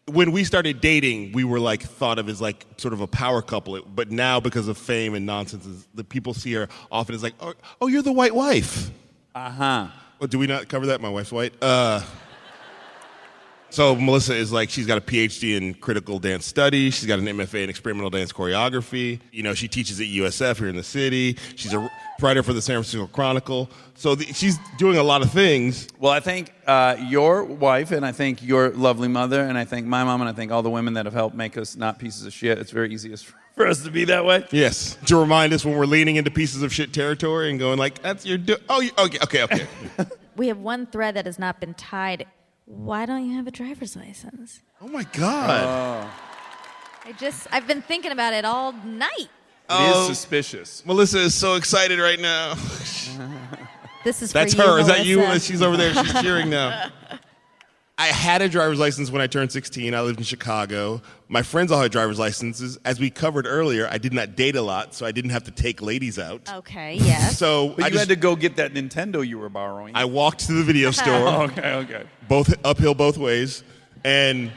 when we started dating, we were like thought of as like sort of a power couple. But now, because of fame and nonsense, the people see her often as like, oh, you're the white wife. Uh-huh. Well, do we not cover that? My wife's white. So Melissa is like, she's got a PhD in critical dance studies. She's got an MFA in experimental dance choreography. You know, she teaches at USF here in the city. She's a writer for the San Francisco Chronicle. So she's doing a lot of things. Well, I think your wife, and I think your lovely mother, and I think my mom, and I think all the women that have helped make us not pieces of shit. It's very easy for us to be that way. Yes, to remind us when we're leaning into pieces of shit territory and going like, "That's your okay." We have one thread that has not been tied. Why don't you have a driver's license? Oh my God. I've been thinking about it all night. It is suspicious. Melissa is so excited right now. This is That's for you, her. Is that you? Melissa. She's over there. She's cheering now. I had a driver's license when I turned 16. I lived in Chicago. My friends all had driver's licenses. As we covered earlier, I did not date a lot, so I didn't have to take ladies out. Okay, yes. So But you had to go get that Nintendo you were borrowing. I walked to the video store. Okay. Both uphill both ways, and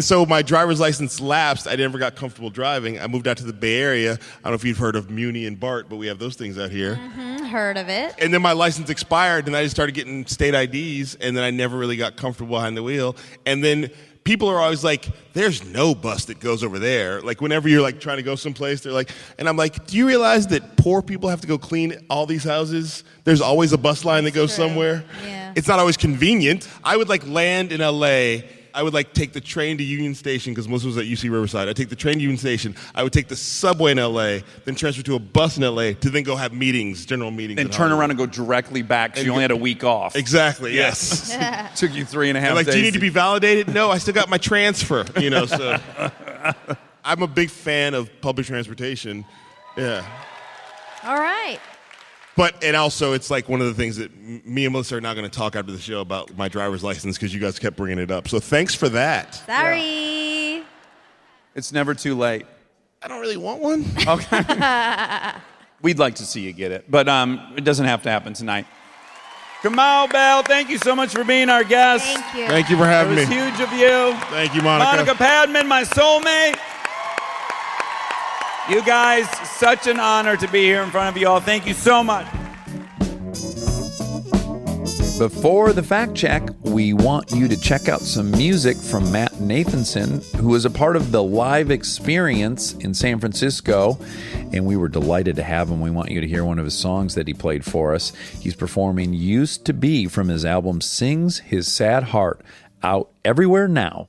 so my driver's license lapsed. I never got comfortable driving. I moved out to the Bay Area. I don't know if you've heard of Muni and BART, but we have those things out here. Heard of it. And then my license expired, and I just started getting state IDs, and then I never really got comfortable behind the wheel. And then people are always like, "There's no bus that goes over there." Like whenever you're like trying to go someplace, they're like, and I'm like, "Do you realize that poor people have to go clean all these houses? There's always a bus line that goes somewhere. Yeah. It's not always convenient." I would like land in LA. I would like take the train to Union Station because Melissa was at UC Riverside. I'd take the train to Union Station. I would take the subway in LA, then transfer to a bus in LA to then go have meetings, general meetings. And turn around and go directly back, so you only had a week off. Exactly, yes. Took you 3.5 They're like, days. "Do you need to be validated?" "No, I still got my transfer." You know, so I'm a big fan of public transportation. Yeah. All right. And also, it's like one of the things that me and Melissa are not going to talk after the show about my driver's license because you guys kept bringing it up. So thanks for that. Sorry. It's never too late. I don't really want one. Okay. We'd like to see you get it, but it doesn't have to happen tonight. Kamau Bell, thank you so much for being our guest. Thank you. Thank you for It having was me. huge of you. Thank you, Monica. Monica Padman, my soulmate. You guys, such an honor to be here in front of you all. Thank you so much. Before the fact check, we want you to check out some music from Matt Nathanson, who was a part of the live experience in San Francisco, and we were delighted to have him. We want you to hear one of his songs that he played for us. He's performing Used to Be from his album Sings His Sad Heart, out everywhere now.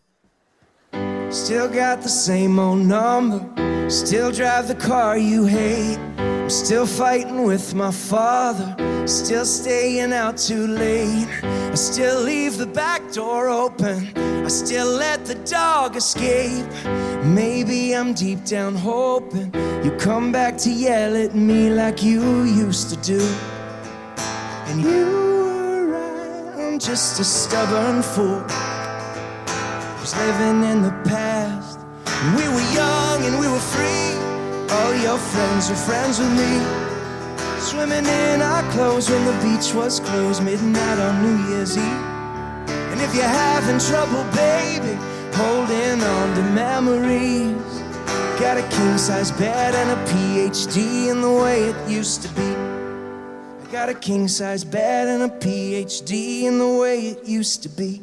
Still got the same old number. Still drive the car you hate. I'm still fighting with my father. Still staying out too late. I still leave the back door open. I still let the dog escape. Maybe I'm deep down hoping you come back to yell at me like you used to do. And you were right, I'm just a stubborn fool who's living in the past. And we were young and we were free. All your friends were friends with me. Swimming in our clothes when the beach was closed, midnight on New Year's Eve. And if you're having trouble, baby, holding on to memories, got a king-size bed and a PhD in the way it used to be. I got a king-size bed and a PhD in the way it used to be.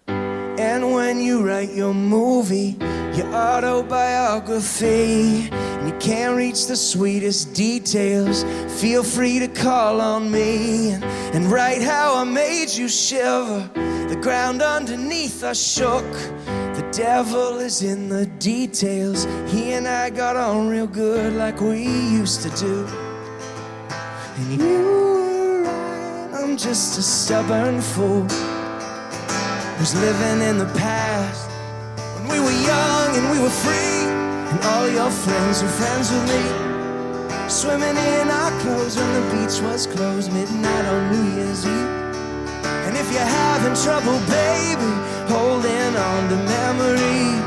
And when you write your movie, your autobiography, and you can't reach the sweetest details, feel free to call on me and write how I made you shiver. The ground underneath us shook. The devil is in the details. He and I got on real good like we used to do. And you were right, I'm just a stubborn fool who's living in the past. When we were young and we were free, and all your friends were friends with me. Swimming in our clothes when the beach was closed, midnight on New Year's Eve. And if you're having trouble, baby, holding on to memory,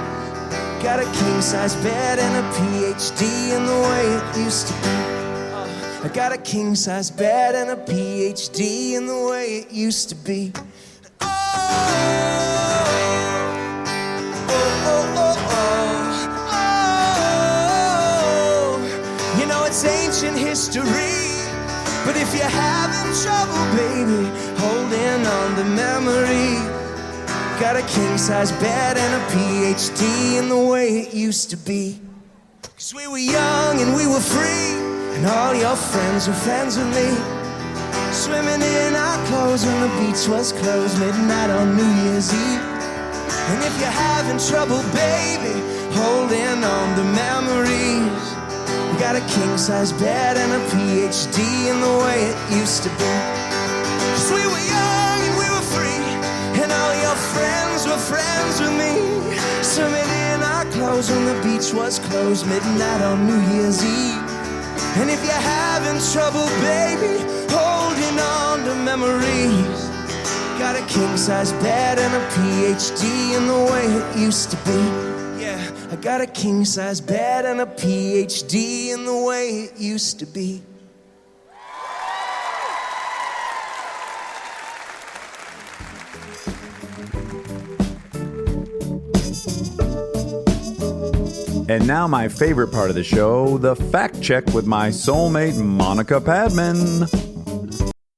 got a king-size bed and a PhD in the way it used to be. I got a king-size bed and a PhD in the way it used to be. You know it's ancient history, but if you're having trouble, baby, holding on on the memory. Got a king-size bed and a PhD in the way it used to be. 'Cause we were young and we were free, and all your friends were friends with me. Swimming in our clothes when the beach was closed, midnight on New Year's Eve. And if you're having trouble, baby, holding on to memories, we got a king-size bed and a PhD in the way it used to be. 'Cause we were young and we were free, and all your friends were friends with me. Swimming in our clothes when the beach was closed, midnight on New Year's Eve. And if you're having trouble, baby, holding on to memories, got a king-size bed and a PhD in the way it used to be. Yeah, I got a king-size bed and a PhD in the way it used to be. And now my favorite part of the show, the fact check with my soulmate, Monica Padman.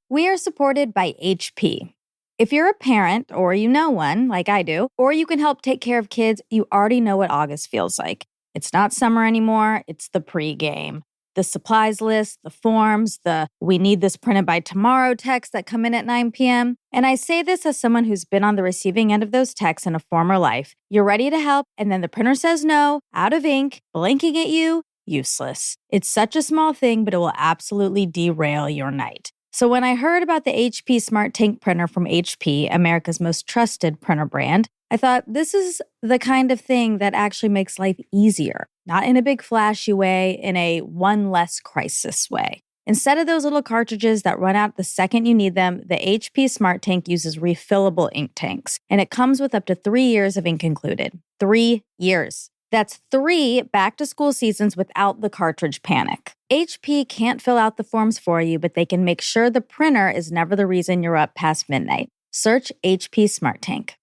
We are supported by HP. If you're a parent, or you know one, like I do, or you can help take care of kids, you already know what August feels like. It's not summer anymore, it's the pregame. The supplies list, the forms, the "we need this printed by tomorrow" texts that come in at 9 p.m. And I say this as someone who's been on the receiving end of those texts in a former life. You're ready to help, and then the printer says no, out of ink, blinking at you, useless. It's such a small thing, but it will absolutely derail your night. So when I heard about the HP Smart Tank printer from HP, America's most trusted printer brand, I thought this is the kind of thing that actually makes life easier, not in a big flashy way, in a one less crisis way. Instead of those little cartridges that run out the second you need them, the HP Smart Tank uses refillable ink tanks, and it comes with up to 3 years of ink included. 3 years. That's 3 back-to-school seasons without the cartridge panic. HP can't fill out the forms for you, but they can make sure the printer is never the reason you're up past midnight. Search HP Smart Tank.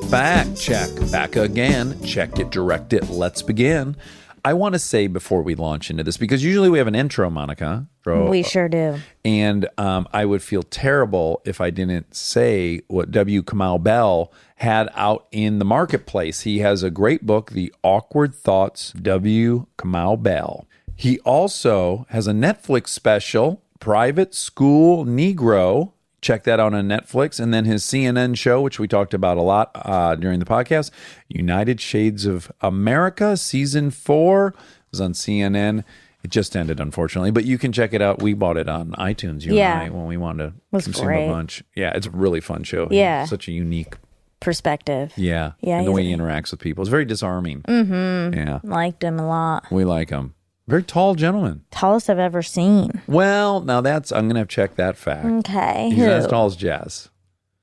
Fact check. Back again. Check it, direct it. Let's begin. I want to say before we launch into this, because usually we have an intro, Monica. We sure do. And I would feel terrible if I didn't say what W. Kamau Bell had out in the marketplace. He has a great book, The Awkward Thoughts, W. Kamau Bell. He also has a Netflix special, Private School Negro. Check that out on Netflix. And then his CNN show, which we talked about a lot during the podcast, United Shades of America, Season 4, was on CNN. It just ended, unfortunately, but you can check it out. We bought it on iTunes, you and I, when we wanted to consume a bunch. Yeah, it's a really fun show. Yeah. Such a unique perspective. Yeah. Yeah. And the way he interacts with people. It's very disarming. Mm-hmm. Yeah. Liked him a lot. We like him. Very tall gentleman. Tallest I've ever seen. Well, now I'm going to have to check that fact. Okay. He's not as tall as Jess.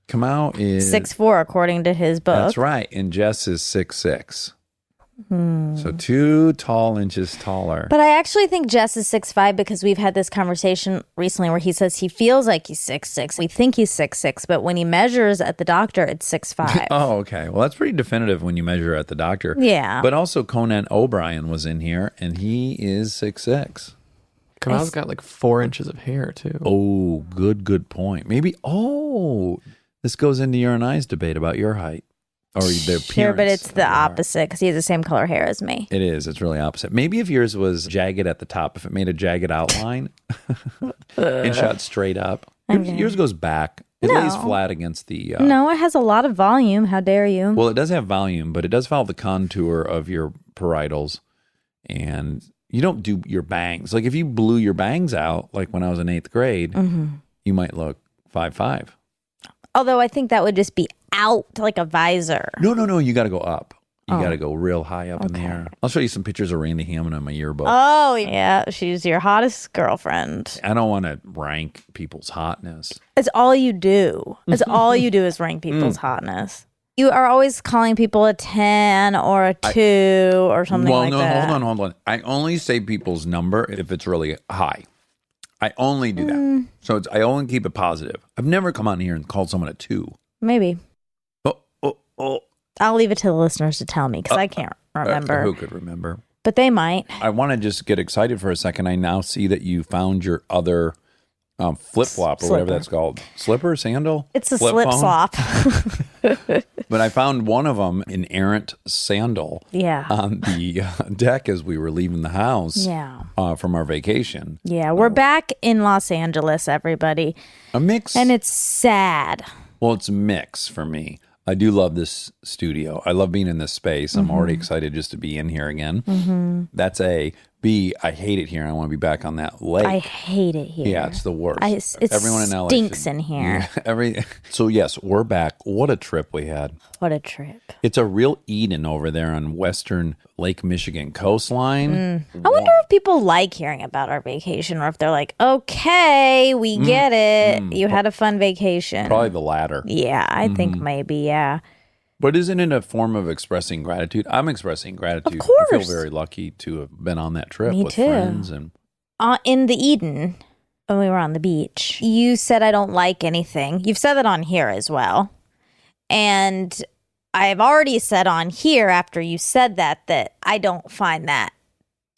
Kamau is 6'4", according to his book. That's right. And Jess is 6'6". So 2 tall inches taller. But I actually think Jess is 6'5", because we've had this conversation recently where he says he feels like he's 6'6". We think he's 6'6", but when he measures at the doctor, it's 6'5". Oh, okay. Well, that's pretty definitive when you measure at the doctor. Yeah. But also Conan O'Brien was in here, and he is 6'6". Kamau's got like 4 inches of hair, too. Oh, good point. Maybe, this goes into your and I's debate about your height. Or the appearance. Sure, but it's the opposite, because he has the same color hair as me. It is. It's really opposite. Maybe if yours was jagged at the top, if it made a jagged outline and shot straight up. Yours goes back. It lays flat against the... No, it has a lot of volume. How dare you? Well, it does have volume, but it does follow the contour of your parietals. And you don't do your bangs. Like if you blew your bangs out, like when I was in 8th grade, you might look 5'5". Although I think that would just be out like a visor. No. You got to go up. You got to go real high up in the air. I'll show you some pictures of Randy Hammond in my yearbook. Oh, yeah. She's your hottest girlfriend. I don't want to rank people's hotness. It's all you do. It's all you do is rank people's hotness. You are always calling people a 10 or a 2 or something like that. Well, no, hold on. I only say people's number if it's really high. I only do that. So I only keep it positive. I've never come on here and called someone a 2. Maybe. Oh. I'll leave it to the listeners to tell me, because I can't remember. Who could remember? But they might. I want to just get excited for a second. I now see that you found your other flip-flop or whatever that's called. Slipper, sandal? It's a Flip phone? slip-slop. But I found one of them, an errant sandal, Yeah. on the deck as we were leaving the house Yeah. From our vacation. Yeah, we're back in Los Angeles, everybody. A mix. And it's sad. Well, it's a mix for me. I do love this studio. I love being in this space. I'm already excited just to be in here again. That's A. B, I hate it here. I want to be back on that lake. I hate it here. Yeah, it's the worst. It Everyone in LA stinks in here. Yeah, so yes, we're back. What a trip we had. What a trip. It's a real Eden over there on western Lake Michigan coastline. I wonder if people like hearing about our vacation or if they're like, okay, we get it. You had a fun vacation. Probably the latter. Yeah, I think maybe, yeah. But isn't it a form of expressing gratitude? I'm expressing gratitude. Of course. I feel very lucky to have been on that trip Me with too. friends. And In the Eden, when we were on the beach, you said I don't like anything. You've said that on here as well. And I've already said on here after you said that I don't find that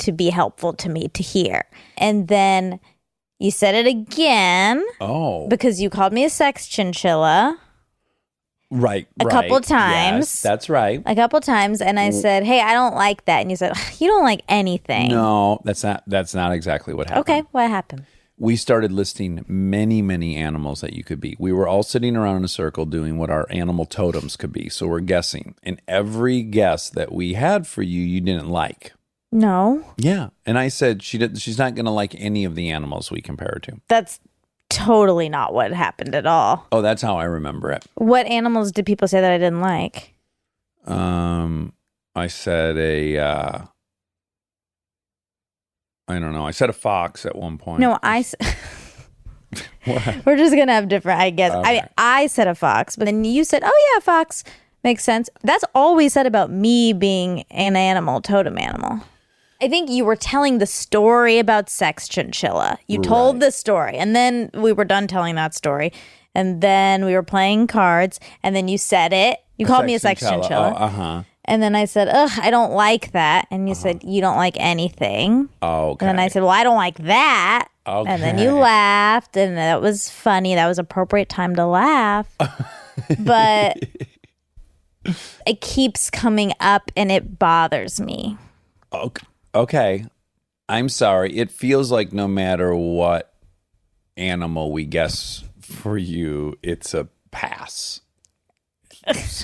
to be helpful to me to hear. And then you said it again because you called me a sex chinchilla. Right. A couple times. Yes, that's right. A couple times, and I said, hey, I don't like that. And you said, you don't like anything. No, that's not exactly what happened. Okay, what happened? We started listing many, many animals that you could be. We were all sitting around in a circle doing what our animal totems could be. So we're guessing. And every guess that we had for you, you didn't like. No. Yeah. And I said she's not going to like any of the animals we compare her to. That's totally not what happened at all. Oh, that's how I remember it. What animals did people say that I didn't like? I said I don't know. I said a fox at one point. No, What? we're just going to have different, I guess. Okay. I said a fox, but then you said, oh yeah, fox makes sense. That's all we said about me being an animal, totem animal. I think you were telling the story about sex chinchilla. You told the story, and then we were done telling that story, and then we were playing cards, and then you said it. You called me a sex chinchilla. Oh, And then I said, ugh, I don't like that. And you said, you don't like anything. Oh, okay. And then I said, well, I don't like that. Okay. And then you laughed, and that was funny. That was appropriate time to laugh. But it keeps coming up, and it bothers me. Okay. I'm sorry. It feels like no matter what animal we guess for you, it's a pass.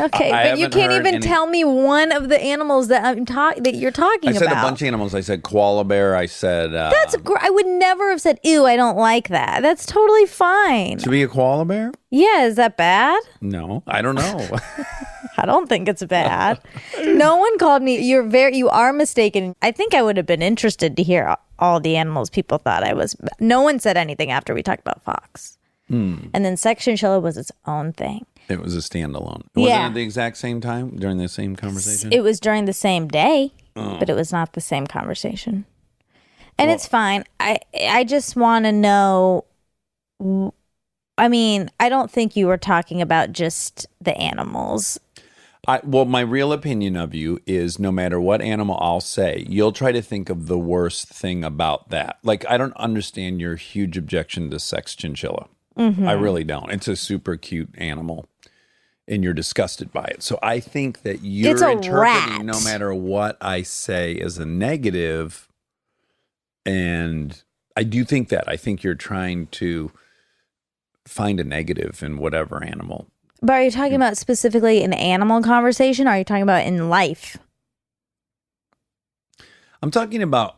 Okay, but you can't even tell me one of the animals that that you're talking about. I said a bunch of animals. I said koala bear. I said That's I would never have said, ew, I don't like that. That's totally fine. to be a koala bear. Yeah, is that bad? No, I don't know. I don't think it's bad. No one called me. You are mistaken. I think I would have been interested to hear all the animals people thought I was. No one said anything after we talked about fox. And then sex chinchilla was its own thing. It was a standalone. Yeah. Wasn't it at the exact same time during the same conversation? It was during the same day, but it was not the same conversation. And it's fine. I just want to know. I mean, I don't think you were talking about just the animals. Well, my real opinion of you is no matter what animal I'll say, you'll try to think of the worst thing about that. Like, I don't understand your huge objection to sex chinchilla. I really don't. It's a super cute animal, and you're disgusted by it. So I think that you're interpreting rat. no matter what I say as a negative, and I do think that. I think you're trying to find a negative in whatever animal. But are you talking about specifically an animal conversation, or are you talking about in life? I'm talking about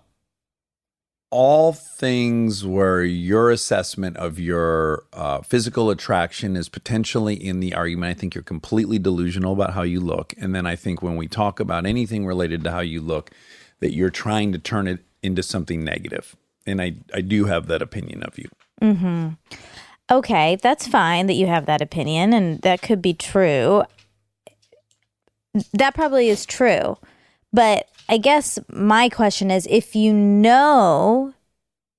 all things where your assessment of your physical attraction is potentially in the argument. I think you're completely delusional about how you look. And then I think when we talk about anything related to how you look, that you're trying to turn it into something negative. And I do have that opinion of you. Mm-hmm. Okay, that's fine that you have that opinion, and that could be true. That probably is true. But I guess my question is, if you know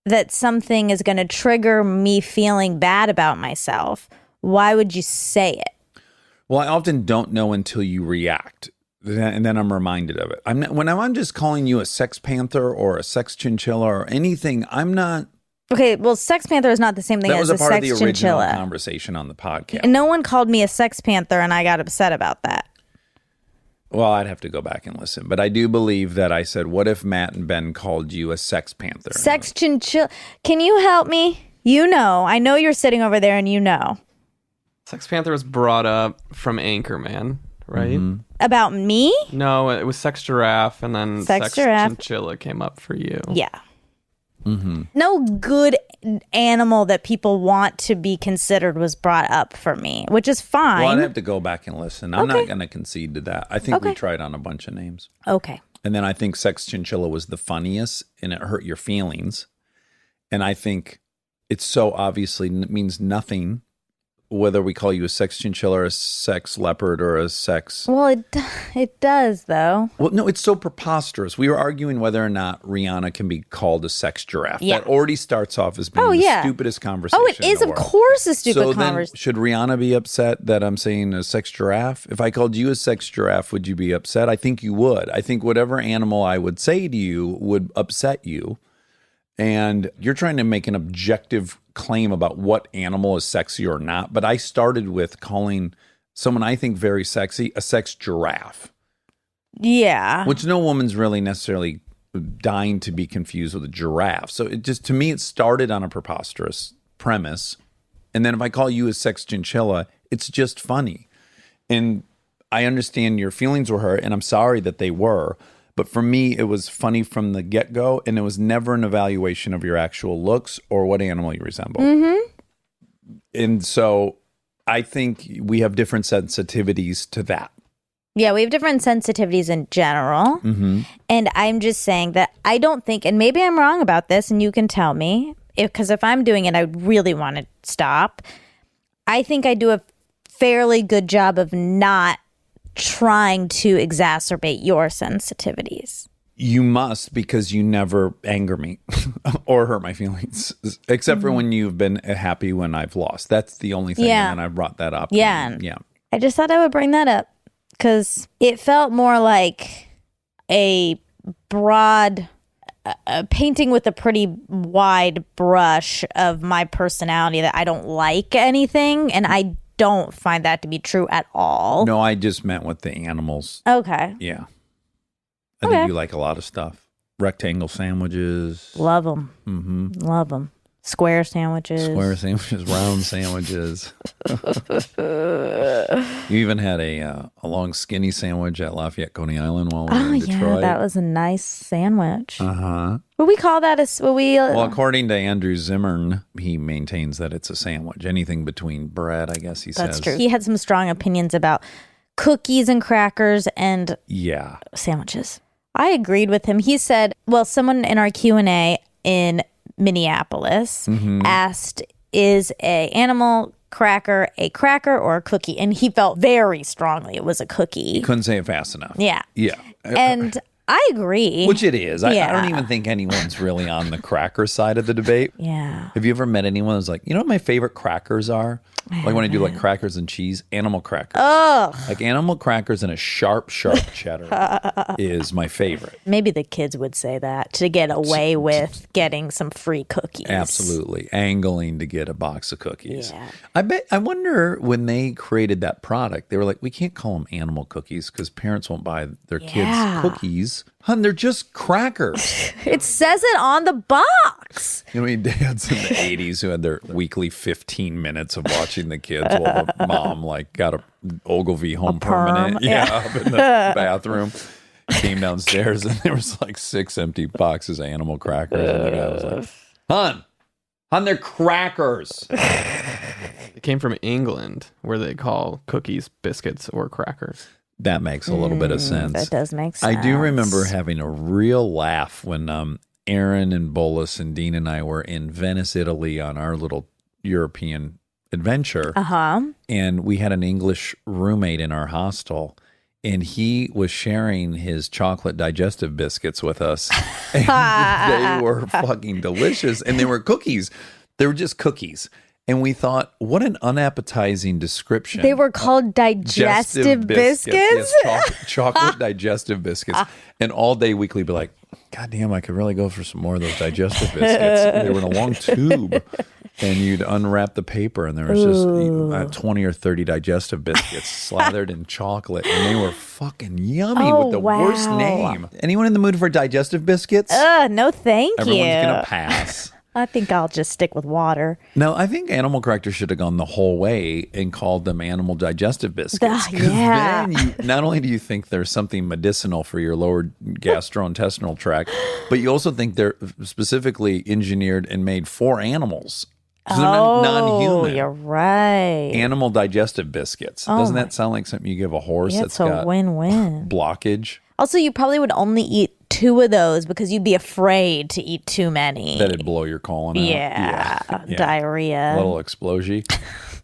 that something is going to trigger me feeling bad about myself, why would you say it? Well, I often don't know until you react, and then I'm reminded of it. When I'm just calling you a sex panther or a sex chinchilla or anything, I'm not. Okay, well, Sex Panther is not the same thing That as was a a part of sex the original chinchilla. conversation on the podcast. And no one called me a Sex Panther, and I got upset about that. Well, I'd have to go back and listen. But I do believe that I said, what if Matt and Ben called you a Sex Panther? Sex chinchilla. Can you help me? You know. I know you're sitting over there, and you know. Sex Panther was brought up from Anchorman, right? About me? No, it was Sex Giraffe, and then Sex Sex Giraffe. Chinchilla came up for you. Yeah. No good animal that people want to be considered was brought up for me, which is fine. Well, I'd have to go back and listen. I'm Okay. not going to concede to that. I think we Okay. tried on a bunch of names. Okay. And then I think Sex Chinchilla was the funniest, and it hurt your feelings. And I think it's so obviously means nothing whether we call you a sex chinchilla or a sex leopard or a sex... Well, it does, though. Well, no, it's so preposterous. We were arguing whether or not Rihanna can be called a sex giraffe. Yeah. That already starts off as being the stupidest conversation Oh, it is, in the of world. course, a stupid So then, conversation. should Rihanna be upset that I'm saying a sex giraffe? If I called you a sex giraffe, would you be upset? I think you would. I think whatever animal I would say to you would upset you. And you're trying to make an objective claim about what animal is sexy or not. But I started with calling someone I think very sexy a sex giraffe, Yeah. which no woman's really necessarily dying to be confused with a giraffe. So it just, to me, it started on a preposterous premise. And then if I call you a sex chinchilla, it's just funny. And I understand your feelings were hurt, and I'm sorry that they were. But for me, it was funny from the get-go, and it was never an evaluation of your actual looks or what animal you resemble. And so I think we have different sensitivities to that. Yeah, we have different sensitivities in general. And I'm just saying that I don't think, and maybe I'm wrong about this, and you can tell me, because if I'm doing it, I really want to stop. I think I do a fairly good job of not trying to exacerbate your sensitivities. You must, because you never anger me or hurt my feelings, except for when you've been happy when I've lost. That's the only thing. Yeah. And then I brought that up. Yeah. And, yeah. I just thought I would bring that up because it felt more like a broad painting with a pretty wide brush of my personality that I don't like anything, and I don't find that to be true at all. No, I just meant with the animals. Okay. Yeah. I Okay. think you like a lot of stuff. Rectangle sandwiches. Love them. Love them. Square sandwiches. Square sandwiches, round sandwiches. You even had a long skinny sandwich at Lafayette, Coney Island while we were Oh, in yeah. Detroit. That was a nice sandwich. Uh-huh. Would we call that a... Would we, Well, according to Andrew Zimmern, he maintains that it's a sandwich. Anything between bread, I guess he says. that's true. He had some strong opinions about cookies and crackers and Yeah. sandwiches. I agreed with him. He said, well, someone in our Q&A in Minneapolis asked, is a animal cracker a cracker or a cookie? And he felt very strongly it was a cookie. Couldn't say it fast enough. Yeah. Yeah. And I agree. Which it is. I Yeah. don't even think anyone's really on the cracker side of the debate. Yeah. Have you ever met anyone who's like, you know what my favorite crackers are? Like when I do like crackers and cheese, animal crackers. Ugh. Like animal crackers and a sharp cheddar is my favorite. Maybe the kids would say that to get away with getting some free cookies. Absolutely. Angling to get a box of cookies. Yeah. I wonder when they created that product, they were like, we can't call them animal cookies because parents won't buy their Yeah. kids cookies. Hun, they're just crackers. It says it on the box. You know, I mean, dads in the 80s who had their weekly 15 minutes of watching the kids while the mom like got a Ogilvy home permanent. perm, Yeah, up in the bathroom. Came downstairs and there was like 6 empty boxes of animal crackers. And the guy was like, Hun, they're crackers. It came from England, where they call cookies biscuits or crackers. That makes a little bit of sense. That does make sense. I do remember having a real laugh when Aaron and Bolus and Dean and I were in Venice, Italy on our little European adventure. And we had an English roommate in our hostel. And he was sharing his chocolate digestive biscuits with us. And they were fucking delicious. And they were cookies. They were just cookies. And we thought, what an unappetizing description. They were called digestive biscuits? Yes, chocolate digestive biscuits. And all day weekly be like, God damn, I could really go for some more of those digestive biscuits. They were in a long tube, and you'd unwrap the paper, and there was just 20 or 30 digestive biscuits slathered in chocolate, and they were fucking yummy with the worst name. Anyone in the mood for digestive biscuits? No, thank you. Everyone's going to pass. I think I'll just stick with water. No, I think Animal Corrector should have gone the whole way and called them animal digestive biscuits. Yeah. Then not only do you think there's something medicinal for your lower gastrointestinal tract, but you also think they're specifically engineered and made for animals. So they're non-human. You're right. Animal digestive biscuits. Doesn't that sound like something you give a horse that's It's a got win-win. blockage? Also, you probably would only eat 2 of those because you'd be afraid to eat too many. That'd blow your colon out. Yeah. Diarrhea. Little explosion.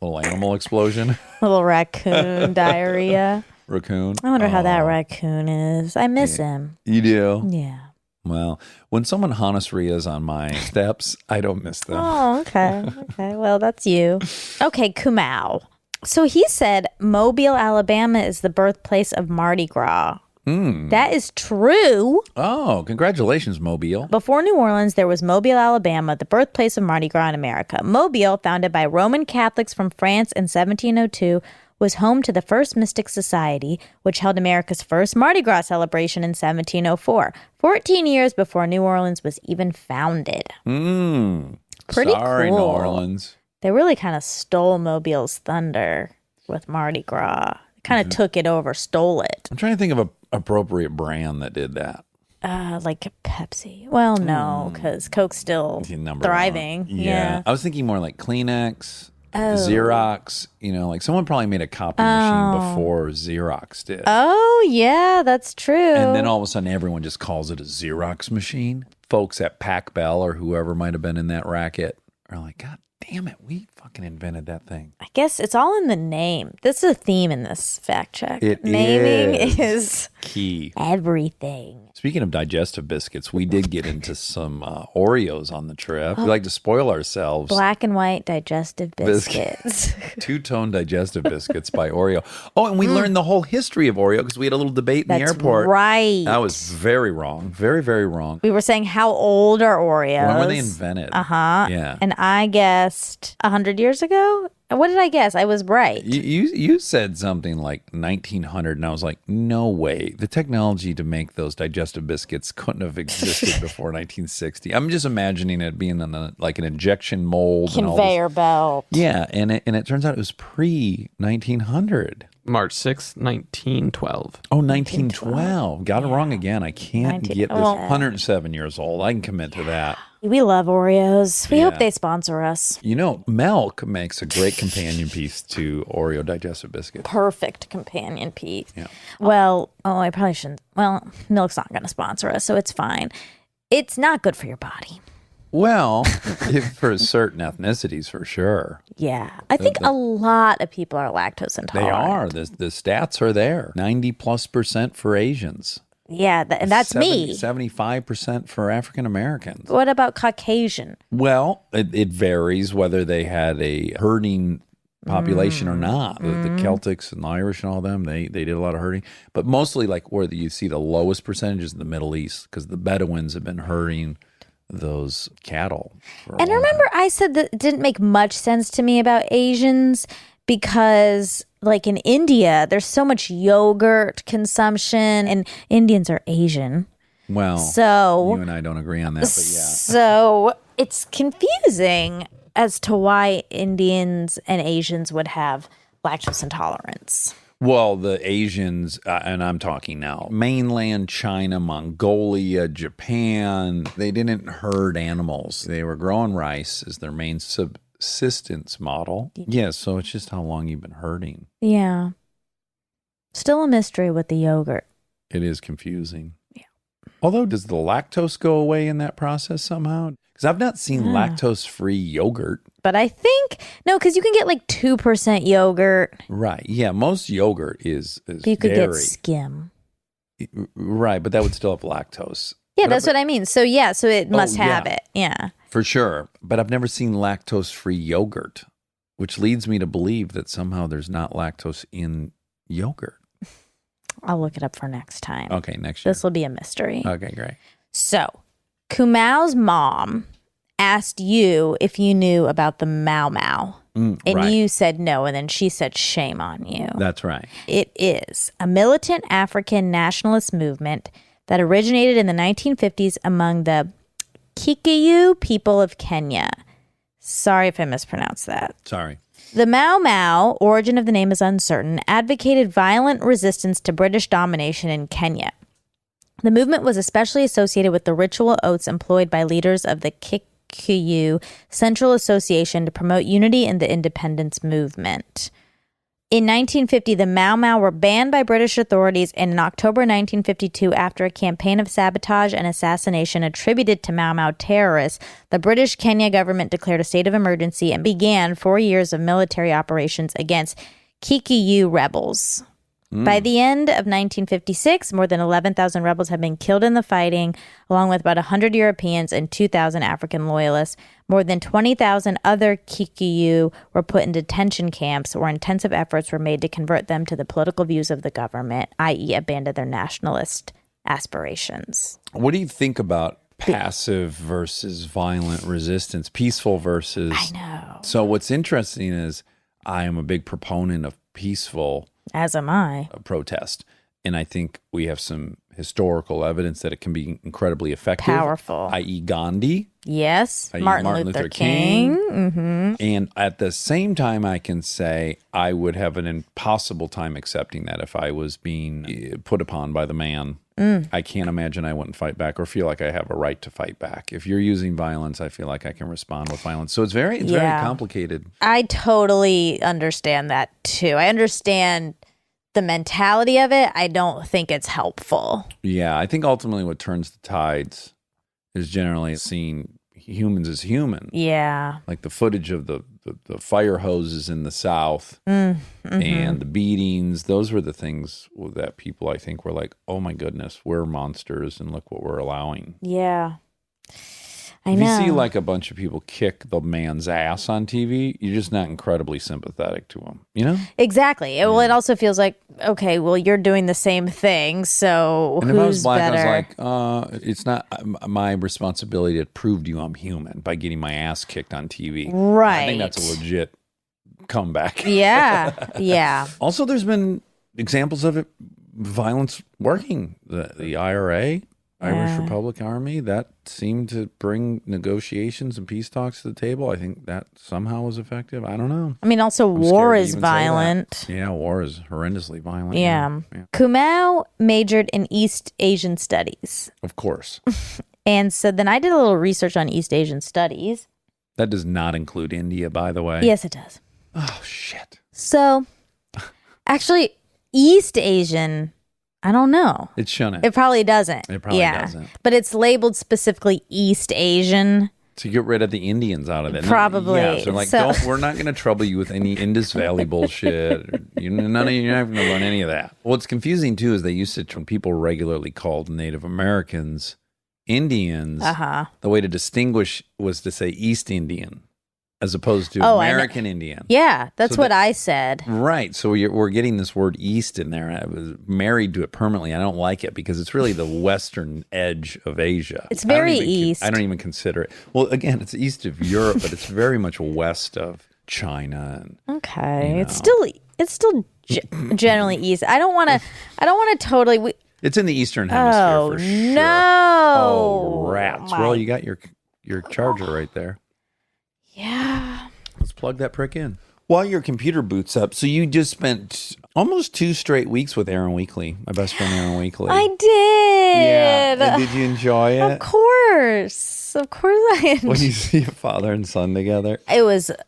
Little animal explosion. Little raccoon diarrhea. Raccoon. I wonder how that raccoon is. I miss him. You do? Yeah. Well, when someone Hanussrias on my steps, I don't miss them. Oh, okay. Okay. Well, that's you. Okay, Kamau. So he said Mobile, Alabama is the birthplace of Mardi Gras. That is true. Oh, congratulations, Mobile. Before New Orleans, there was Mobile, Alabama, the birthplace of Mardi Gras in America. Mobile, founded by Roman Catholics from France in 1702, was home to the first Mystic Society, which held America's first Mardi Gras celebration in 1704, 14 years before New Orleans was even founded. Pretty Sorry, cool. New Orleans. They really kind of stole Mobile's thunder with Mardi Gras. Kind of took it over, stole it. I'm trying to think of an appropriate brand that did that. Like Pepsi. Well, no, because Coke's still Number thriving. one. Yeah. I was thinking more like Kleenex, Xerox. Like someone probably made a copy machine before Xerox did. Oh, yeah, that's true. And then all of a sudden, everyone just calls it a Xerox machine. Folks at Pac Bell or whoever might have been in that racket are like, God damn it, we fucking invented that thing. I guess it's all in the name. This is a theme in this fact check. It Naming is is key. everything. Speaking of digestive biscuits, we did get into some Oreos on the trip. We like to spoil ourselves. Black and white digestive biscuits. Two-tone digestive biscuits by Oreo. Oh, and we learned the whole history of Oreo because we had a little debate in the That's airport. right. That was very wrong. Very, very wrong. We were saying how old are Oreos? When were they invented? Yeah. And I guessed 100 years ago. What did I guess? I was right. You said something like 1900, and I was like, no way. The technology to make those digestive biscuits couldn't have existed before 1960. I'm just imagining it being in like an injection mold. Conveyor belt. Yeah, and it turns out it was pre-1900. March 6th, 1912. Oh, 1912. Got it wrong again. I can't get this. 107 years old. I can commit to that. We love Oreos. We hope they sponsor us. You know, milk makes a great companion piece to Oreo digestive biscuits. Perfect companion piece. Yeah. Well, I probably shouldn't. Well, milk's not going to sponsor us, so it's fine. It's not good for your body. Well, for certain ethnicities, for sure. Yeah. I think a lot of people are lactose intolerant. They are. The stats are there. 90+% for Asians. Yeah, and that's me. 75% for African Americans. What about Caucasian? Well, it varies whether they had a herding population or not. The Celtics and the Irish and all them, they did a lot of herding. But mostly like where you see the lowest percentages in the Middle East because the Bedouins have been herding those cattle. And remember I said that it didn't make much sense to me about Asians because like in India, there's so much yogurt consumption and Indians are Asian. Well, so you and I don't agree on that, but yeah. So it's confusing as to why Indians and Asians would have lactose intolerance. Well, the Asians, and I'm talking now, mainland China, Mongolia, Japan, they didn't herd animals. They were growing rice as their main subsistence model. Yeah, so it's just how long you've been herding. Yeah. Still a mystery with the yogurt. It is confusing. Yeah. Although, does the lactose go away in that process somehow? Because I've not seen lactose-free yogurt. But I think, no, because you can get like 2% yogurt. Right. Yeah, most yogurt is You could dairy. get skim. Right, but that would still have lactose. Yeah, that's what I mean. So yeah, so it must have yeah. it. Yeah. For sure. But I've never seen lactose-free yogurt, which leads me to believe that somehow there's not lactose in yogurt. I'll look it up for next time. Okay, next year. This will be a mystery. Okay, great. So, Kamau's mom asked you if you knew about the Mau Mau. And right. you said no, and then she said, shame on you. That's right. It is a militant African nationalist movement that originated in the 1950s among the Kikuyu people of Kenya. Sorry if I mispronounced that. Sorry. The Mau Mau, origin of the name is uncertain, advocated violent resistance to British domination in Kenya. The movement was especially associated with the ritual oaths employed by leaders of the Kikuyu Central Association to promote unity in the independence movement. In 1950, the Mau Mau were banned by British authorities, and in October 1952, after a campaign of sabotage and assassination attributed to Mau Mau terrorists, the British Kenya government declared a state of emergency and began 4 years of military operations against Kikuyu rebels. By the end of 1956, more than 11,000 rebels had been killed in the fighting, along with about 100 Europeans and 2,000 African loyalists. More than 20,000 other Kikuyu were put in detention camps where intensive efforts were made to convert them to the political views of the government, i.e. abandon their nationalist aspirations. What do you think about passive versus violent resistance, peaceful versus... I know. So what's interesting is I am a big proponent of peaceful As am I. protest. And I think we have some historical evidence that it can be incredibly effective. Powerful. I.e. Gandhi. Yes. i.e. Martin Luther King. Mm-hmm. And at the same time, I can say I would have an impossible time accepting that if I was being put upon by the man. I can't imagine I wouldn't fight back or feel like I have a right to fight back. If you're using violence, I feel like I can respond with violence. So it's very complicated. I totally understand that too. I understand the mentality of it. I don't think it's helpful. Yeah, I think ultimately what turns the tides is generally seeing humans as human. Yeah. Like the footage of the fire hoses in the South and the beatings. Those were the things that people, I think, were like, oh my goodness, we're monsters and look what we're allowing. Yeah. I If know. you see like a bunch of people kick the man's ass on TV, you're just not incredibly sympathetic to him, you know? Exactly. Well, it also feels like, okay, well, you're doing the same thing, so And who's if I was black, better? I was like, it's not my responsibility to prove to you I'm human by getting my ass kicked on TV. Right. I think that's a legit comeback. Yeah. Yeah. Also, there's been examples of it, violence working. The IRA, Irish Republic Army, that seemed to bring negotiations and peace talks to the table. I think that somehow was effective. I don't know. I mean, also, I'm war scared to is even say that. violent. Yeah, war is horrendously violent. Yeah. Kamau majored in East Asian studies. Of course. And so then I did a little research on East Asian studies. That does not include India, by the way. Yes, it does. Oh, shit. So, actually, East Asian, I don't know. It shouldn't. It probably doesn't. It probably doesn't. But it's labeled specifically East Asian. To get rid of the Indians out of it. Probably. Yeah, so like, So- we're not going to trouble you with any Indus Valley bullshit. You're not going to learn any of that. What's confusing, too, is they used to, when people regularly called Native Americans Indians, the way to distinguish was to say East Indian as opposed to American Indian. Yeah, that's So what I said. Right. So we're getting this word East in there. I was married to it permanently. I don't like it because it's really the western edge of Asia. It's very I don't even east. I don't even consider it. Well, again, it's east of Europe, but it's very much west of China. And, Okay. you know. It's still generally east. I don't want to totally it's in the eastern hemisphere Oh, for sure. no. Oh, rats. My- Well, you got your charger right there. Yeah. Let's plug that prick in. While your computer boots up, so you just spent almost 2 straight weeks with Aaron Weekly, my best friend Aaron Weekly. I did. Yeah. Did you enjoy it? Of course. Of course I enjoyed. When you see a father and son together,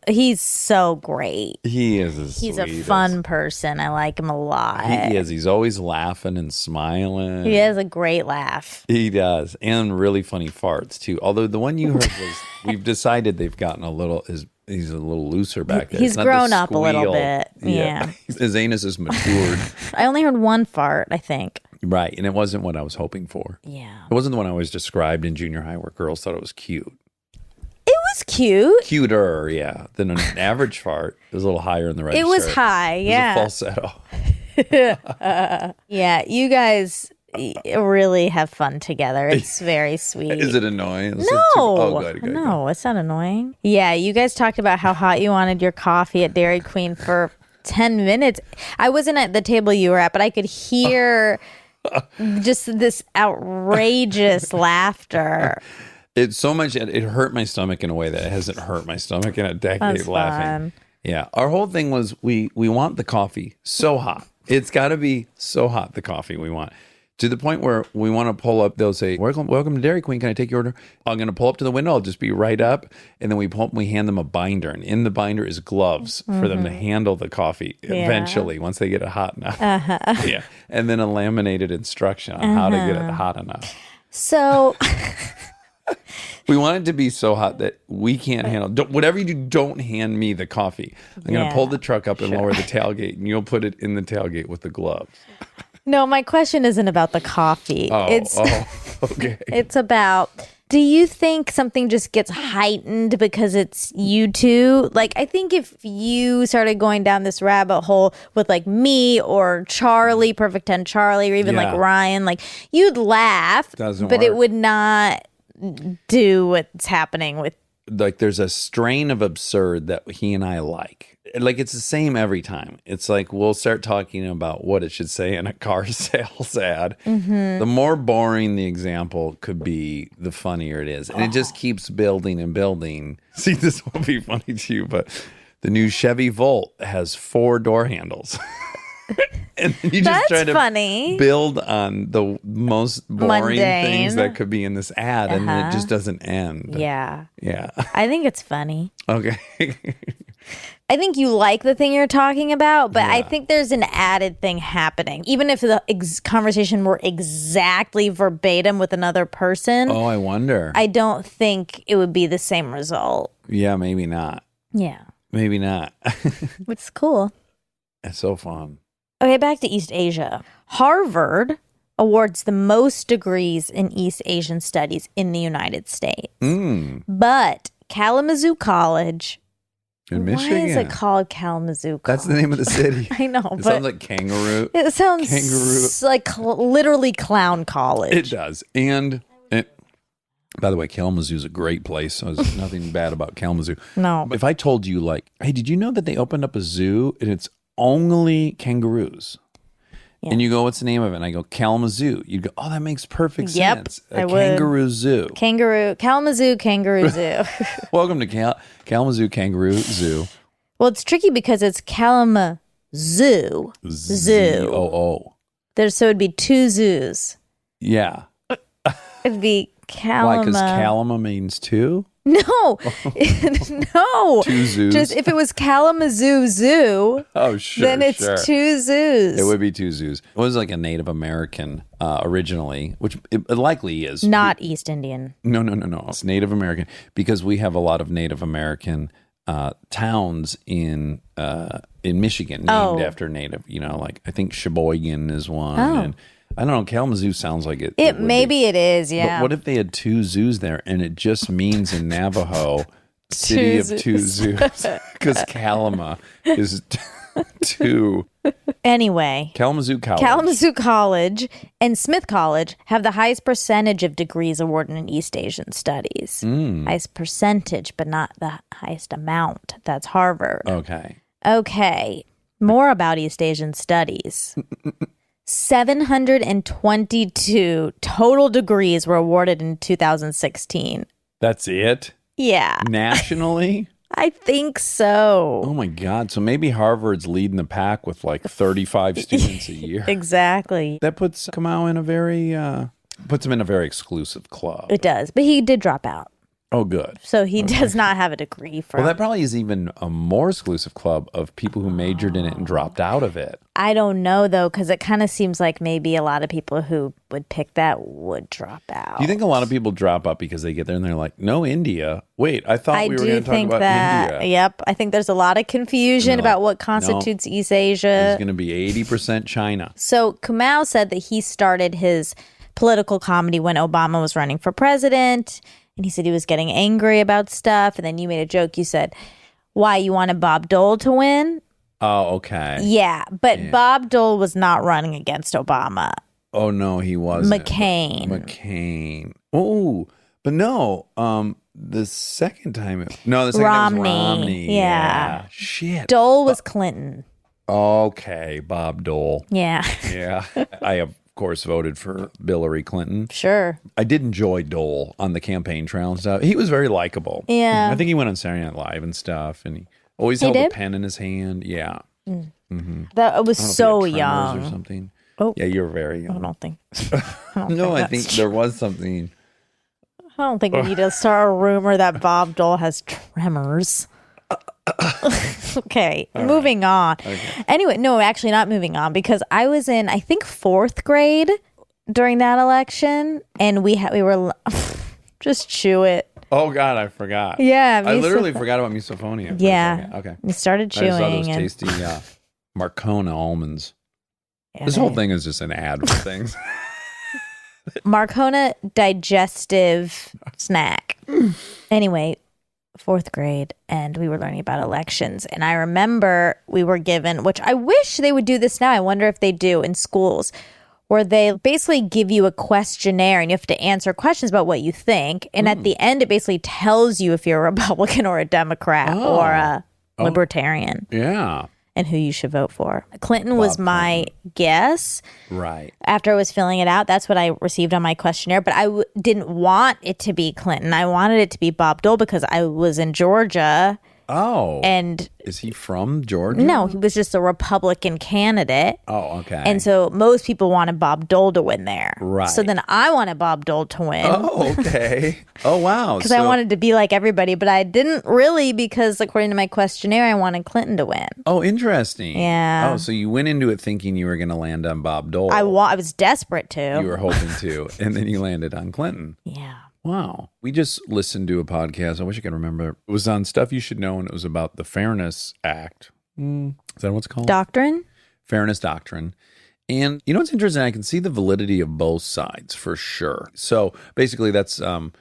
He's so great. he is. He's a fun person. I like him a lot. He is. He's always laughing and smiling. He has a great laugh. He does, and really funny farts too. Although the one you heard was, we've decided they've gotten he's a little looser back there. He's It's not the grown up a little squeal. bit. Yeah. His anus is matured. I only heard one fart, I think. Right, and it wasn't what I was hoping for. Yeah. It wasn't the one I was described in junior high where girls thought it was cute. It was cute. Cuter, yeah, than an average fart. It was a little higher in the register. It was high, yeah. It was a falsetto. Yeah, you guys really have fun together. It's very sweet. Is it annoying? No. Good. No, it's not annoying. Yeah, you guys talked about how hot you wanted your coffee at Dairy Queen for 10 minutes. I wasn't at the table you were at, but I could hear just this outrageous laughter. It's so much. It hurt my stomach in a way that hasn't hurt my stomach in a decade. That's Laughing. fun. Yeah, our whole thing was we want the coffee so hot. It's got to be so hot. The coffee we want to the point where we want to pull up. They'll say, "Welcome to Dairy Queen. Can I take your order?" I'm going to pull up to the window. I'll just be right up, and then we hand them a binder, and in the binder is gloves for them to handle the coffee. Eventually, once they get it hot enough. Yeah, and then a laminated instruction on how to get it hot enough. So We want it to be so hot that we can't handle. Whatever you do, don't hand me the coffee. I'm going to pull the truck up and lower the tailgate, and you'll put it in the tailgate with the gloves. no, my question isn't about the coffee. Okay. It's about, do you think something just gets heightened because it's you two? Like, I think if you started going down this rabbit hole with like me or Charlie, Perfect 10 Charlie, or even like Ryan, like you'd laugh, but it would not do what's happening with. Like there's a strain of absurd that he and I like. Like it's the same every time. It's like we'll start talking about what it should say in a car sales ad. The more boring the example could be, the funnier it is. And it just keeps building and building. See, this won't be funny to you, but the new Chevy Volt has 4 door handles. And then you just try to funny. build on the most boring Mundane. things that could be in this ad, and it just doesn't end. Yeah. Yeah. I think it's funny. Okay. I think you like the thing you're talking about, but I think there's an added thing happening. Even if the conversation were exactly verbatim with another person, Oh, I wonder. I don't think it would be the same result. Yeah, maybe not. Yeah. Maybe not. Which is cool. It's so fun. Okay, back to East Asia. Harvard awards the most degrees in East Asian studies in the United States. But Kalamazoo College, In Michigan. why is it called Kalamazoo College? That's the name of the city. I know, It but sounds like kangaroo. it sounds Kangaroo. like literally clown college. It does. And by the way, Kalamazoo is a great place. So there's nothing bad about Kalamazoo. No. If I told you, like, hey, did you know that they opened up a zoo and it's only kangaroos? Yeah. And you go, what's the name of it? And I go, Kalamazoo. You'd go, oh, that makes perfect Yep, sense. I would. Kangaroo zoo. Kalamazoo Kangaroo Zoo. Welcome to Kalamazoo Kangaroo Zoo. Well, it's tricky because it's Kalamazoo Zoo. Z-O-O. So it'd be 2 zoos. Yeah. It'd be Why? Because Kalama. Kalama means 2? No, no. 2 zoos. Just if it was Kalamazoo Zoo, Oh, sure. then it's sure. 2 zoos. It would be 2 zoos. It was like a Native American originally, which it likely is. Not East Indian. No. It's Native American because we have a lot of Native American towns in Michigan named after Native. You know, like I think Sheboygan is one. Oh. And I don't know. Kalamazoo sounds like it. It would maybe be. it is. Yeah. But what if they had 2 zoos there, and it just means in Navajo, city of 2 zoos, because Kalama is 2. Anyway, Kalamazoo College. Kalamazoo College and Smith College have the highest percentage of degrees awarded in East Asian studies. Highest percentage, but not the highest amount. That's Harvard. Okay. More about East Asian studies. 722 total degrees were awarded in 2016. That's it? Yeah. Nationally? I think so. Oh my God. So maybe Harvard's leading the pack with like 35 students a year. Exactly. That puts Kamau in a very, puts him in a very exclusive club. It does. But he did drop out. Oh, good. So he does not have a degree from. Well, that probably is even a more exclusive club of people who majored in it and dropped out of it. I don't know, though, because it kind of seems like maybe a lot of people who would pick that would drop out. Do you think a lot of people drop out because they get there and they're like, no, India? Wait, I thought we were going to talk about India. Yep. I think there's a lot of confusion about what constitutes East Asia. It's going to be 80% China. So Kamau said that he started his political comedy when Obama was running for president. And he said he was getting angry about stuff. And then you made a joke. You said, why, you wanted Bob Dole to win? Oh, okay. Yeah. But Bob Dole was not running against Obama. Oh, no, he wasn't. McCain. Oh, but no. The second time it was Romney. Yeah. Shit. Dole was Clinton. Okay, Bob Dole. Yeah. Yeah. I, of course, voted for Hillary Clinton. Sure. I did enjoy Dole on the campaign trail and stuff. He was very likable. Yeah. I think he went on Saturday Night Live and stuff, and he always held a pen in his hand. Yeah. That was so Or young. something. Oh. Yeah, you're very I young. don't think. I think there was something. I don't think we need to start a rumor that Bob Dole has tremors. Okay, moving on. Okay. Anyway, no, actually not moving on, because I was in, I think, 4th grade during that election, and we were just chew it. Oh God, I forgot. Yeah, I literally forgot about misophonia. Yeah. Okay. We started chewing. I saw those tasty Marcona almonds. Yeah, this whole thing is just an ad for things. Marcona digestive snack. Anyway, 4th grade, and we were learning about elections. And I remember we were given, which I wish they would do this now. I wonder if they do in schools, where they basically give you a questionnaire and you have to answer questions about what you think. And at the end, it basically tells you if you're a Republican or a Democrat or a libertarian. Yeah. And who you should vote for. Clinton was my guess. Right. After I was filling it out, that's what I received on my questionnaire. But I didn't want it to be Clinton. I wanted it to be Bob Dole because I was in Georgia. Oh. And is he from Georgia? no, he was just a Republican candidate. Oh, okay. And so most people wanted Bob Dole to win there. Right. So then I wanted Bob Dole to win. Oh, okay. Oh, wow. Because I wanted to be like everybody, but I didn't really, because according to my questionnaire, I wanted Clinton to win. Oh, interesting. Yeah. Oh, so you went into it thinking you were going to land on Bob Dole. I was desperate to. You were hoping to, and then you landed on Clinton. Yeah. Wow. We just listened to a podcast. I wish I could remember. It was on Stuff You Should Know, and it was about the Fairness Act. Is that what it's called? Doctrine? Fairness Doctrine. And you know what's interesting? I can see the validity of both sides for sure. So basically that's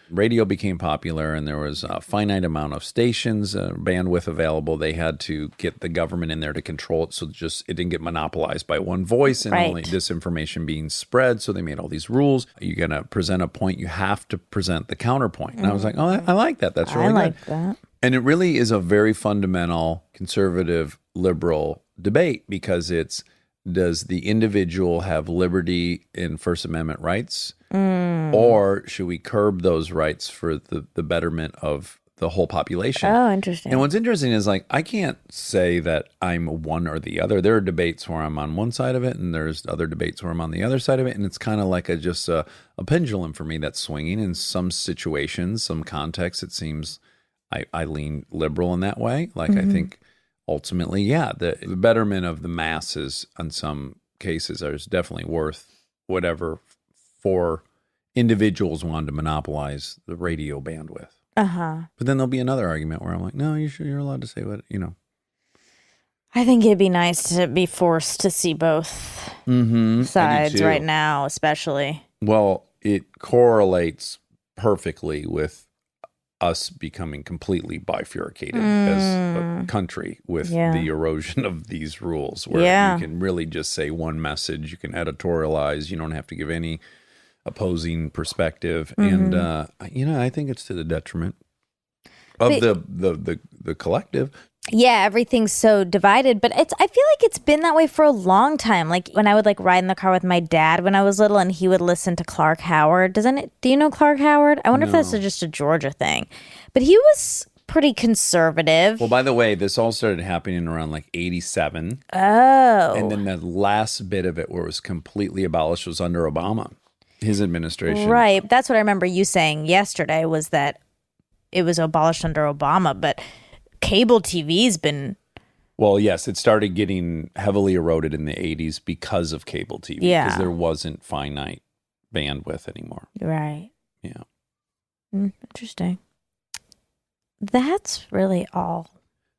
radio became popular and there was a finite amount of stations, bandwidth available. They had to get the government in there to control it so just it didn't get monopolized by one voice and only disinformation being spread. So they made all these rules. You're going to present a point. You have to present the counterpoint. And I was like, oh, I like that. That's really good. I like that. And it really is a very fundamental conservative liberal debate because it's, does the individual have liberty in First Amendment rights? Or should we curb those rights for the betterment of the whole population? Oh, interesting. And what's interesting is like, I can't say that I'm one or the other. There are debates where I'm on one side of it and there's other debates where I'm on the other side of it. And it's kind of like just a pendulum for me that's swinging. In some situations, some contexts, it seems I lean liberal in that way. Like I think ultimately, yeah, the betterment of the masses in some cases is definitely worth whatever for individuals wanting to monopolize the radio bandwidth. But then there'll be another argument where I'm like, no, you're allowed to say what, you know. I think it'd be nice to be forced to see both sides right now, especially. Well, it correlates perfectly with us becoming completely bifurcated as a country with the erosion of these rules where you can really just say one message, you can editorialize, you don't have to give any opposing perspective. And, I think it's to the detriment of the collective. Yeah, everything's so divided, but I feel like it's been that way for a long time. Like when I would ride in the car with my dad when I was little and he would listen to Clark Howard. Do you know Clark Howard? I wonder if that's just a Georgia thing. But he was pretty conservative. Well, by the way, this all started happening around 87. Oh. And then the last bit of it where it was completely abolished was under Obama, his administration. Right. That's what I remember you saying yesterday was that it was abolished under Obama, but cable TV's been... Well, yes, it started getting heavily eroded in the 80s because of cable TV. Because there wasn't finite bandwidth anymore. Right. Yeah. Interesting. That's really all.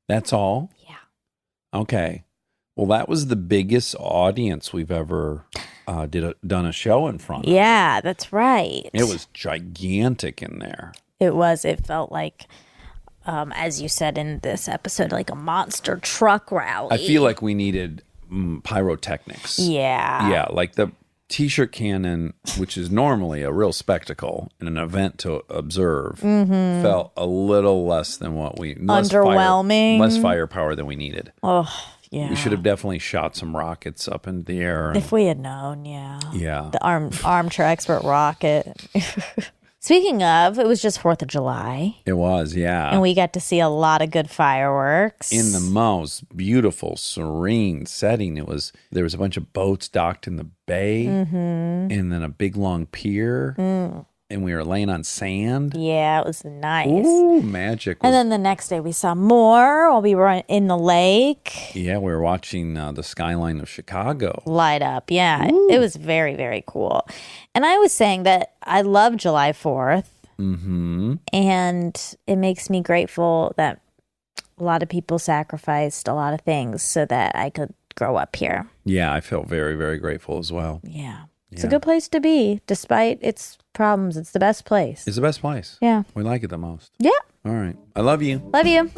That's all? Yeah. Okay. Well, that was the biggest audience we've ever done a show in front of. Yeah, that's right. It was gigantic in there. It was. It felt like... as you said in this episode, like a monster truck rally. I feel like we needed pyrotechnics. Yeah. Yeah, like the T-shirt cannon, which is normally a real spectacle and an event to observe, felt a little less than what Underwhelming. less firepower than we needed. Oh, yeah. We should have definitely shot some rockets up in the air. If we had known, yeah. Yeah. The armchair expert rocket. Speaking of, it was just 4th of July. It was, yeah. And we got to see a lot of good fireworks. In the most beautiful, serene setting. There was a bunch of boats docked in the bay, and then a big long pier, and we were laying on sand. Yeah, it was nice. Ooh, magic. And then the next day we saw more while we were in the lake. Yeah, we were watching the skyline of Chicago. Light up, yeah. It was very, very cool. And I was saying that I love July 4th. Mm-hmm. And it makes me grateful that a lot of people sacrificed a lot of things so that I could grow up here. Yeah, I felt very, very grateful as well. Yeah. It's a good place to be. Despite its problems, it's the best place. It's the best place. Yeah. We like it the most. Yeah. All right. I love you. Love you.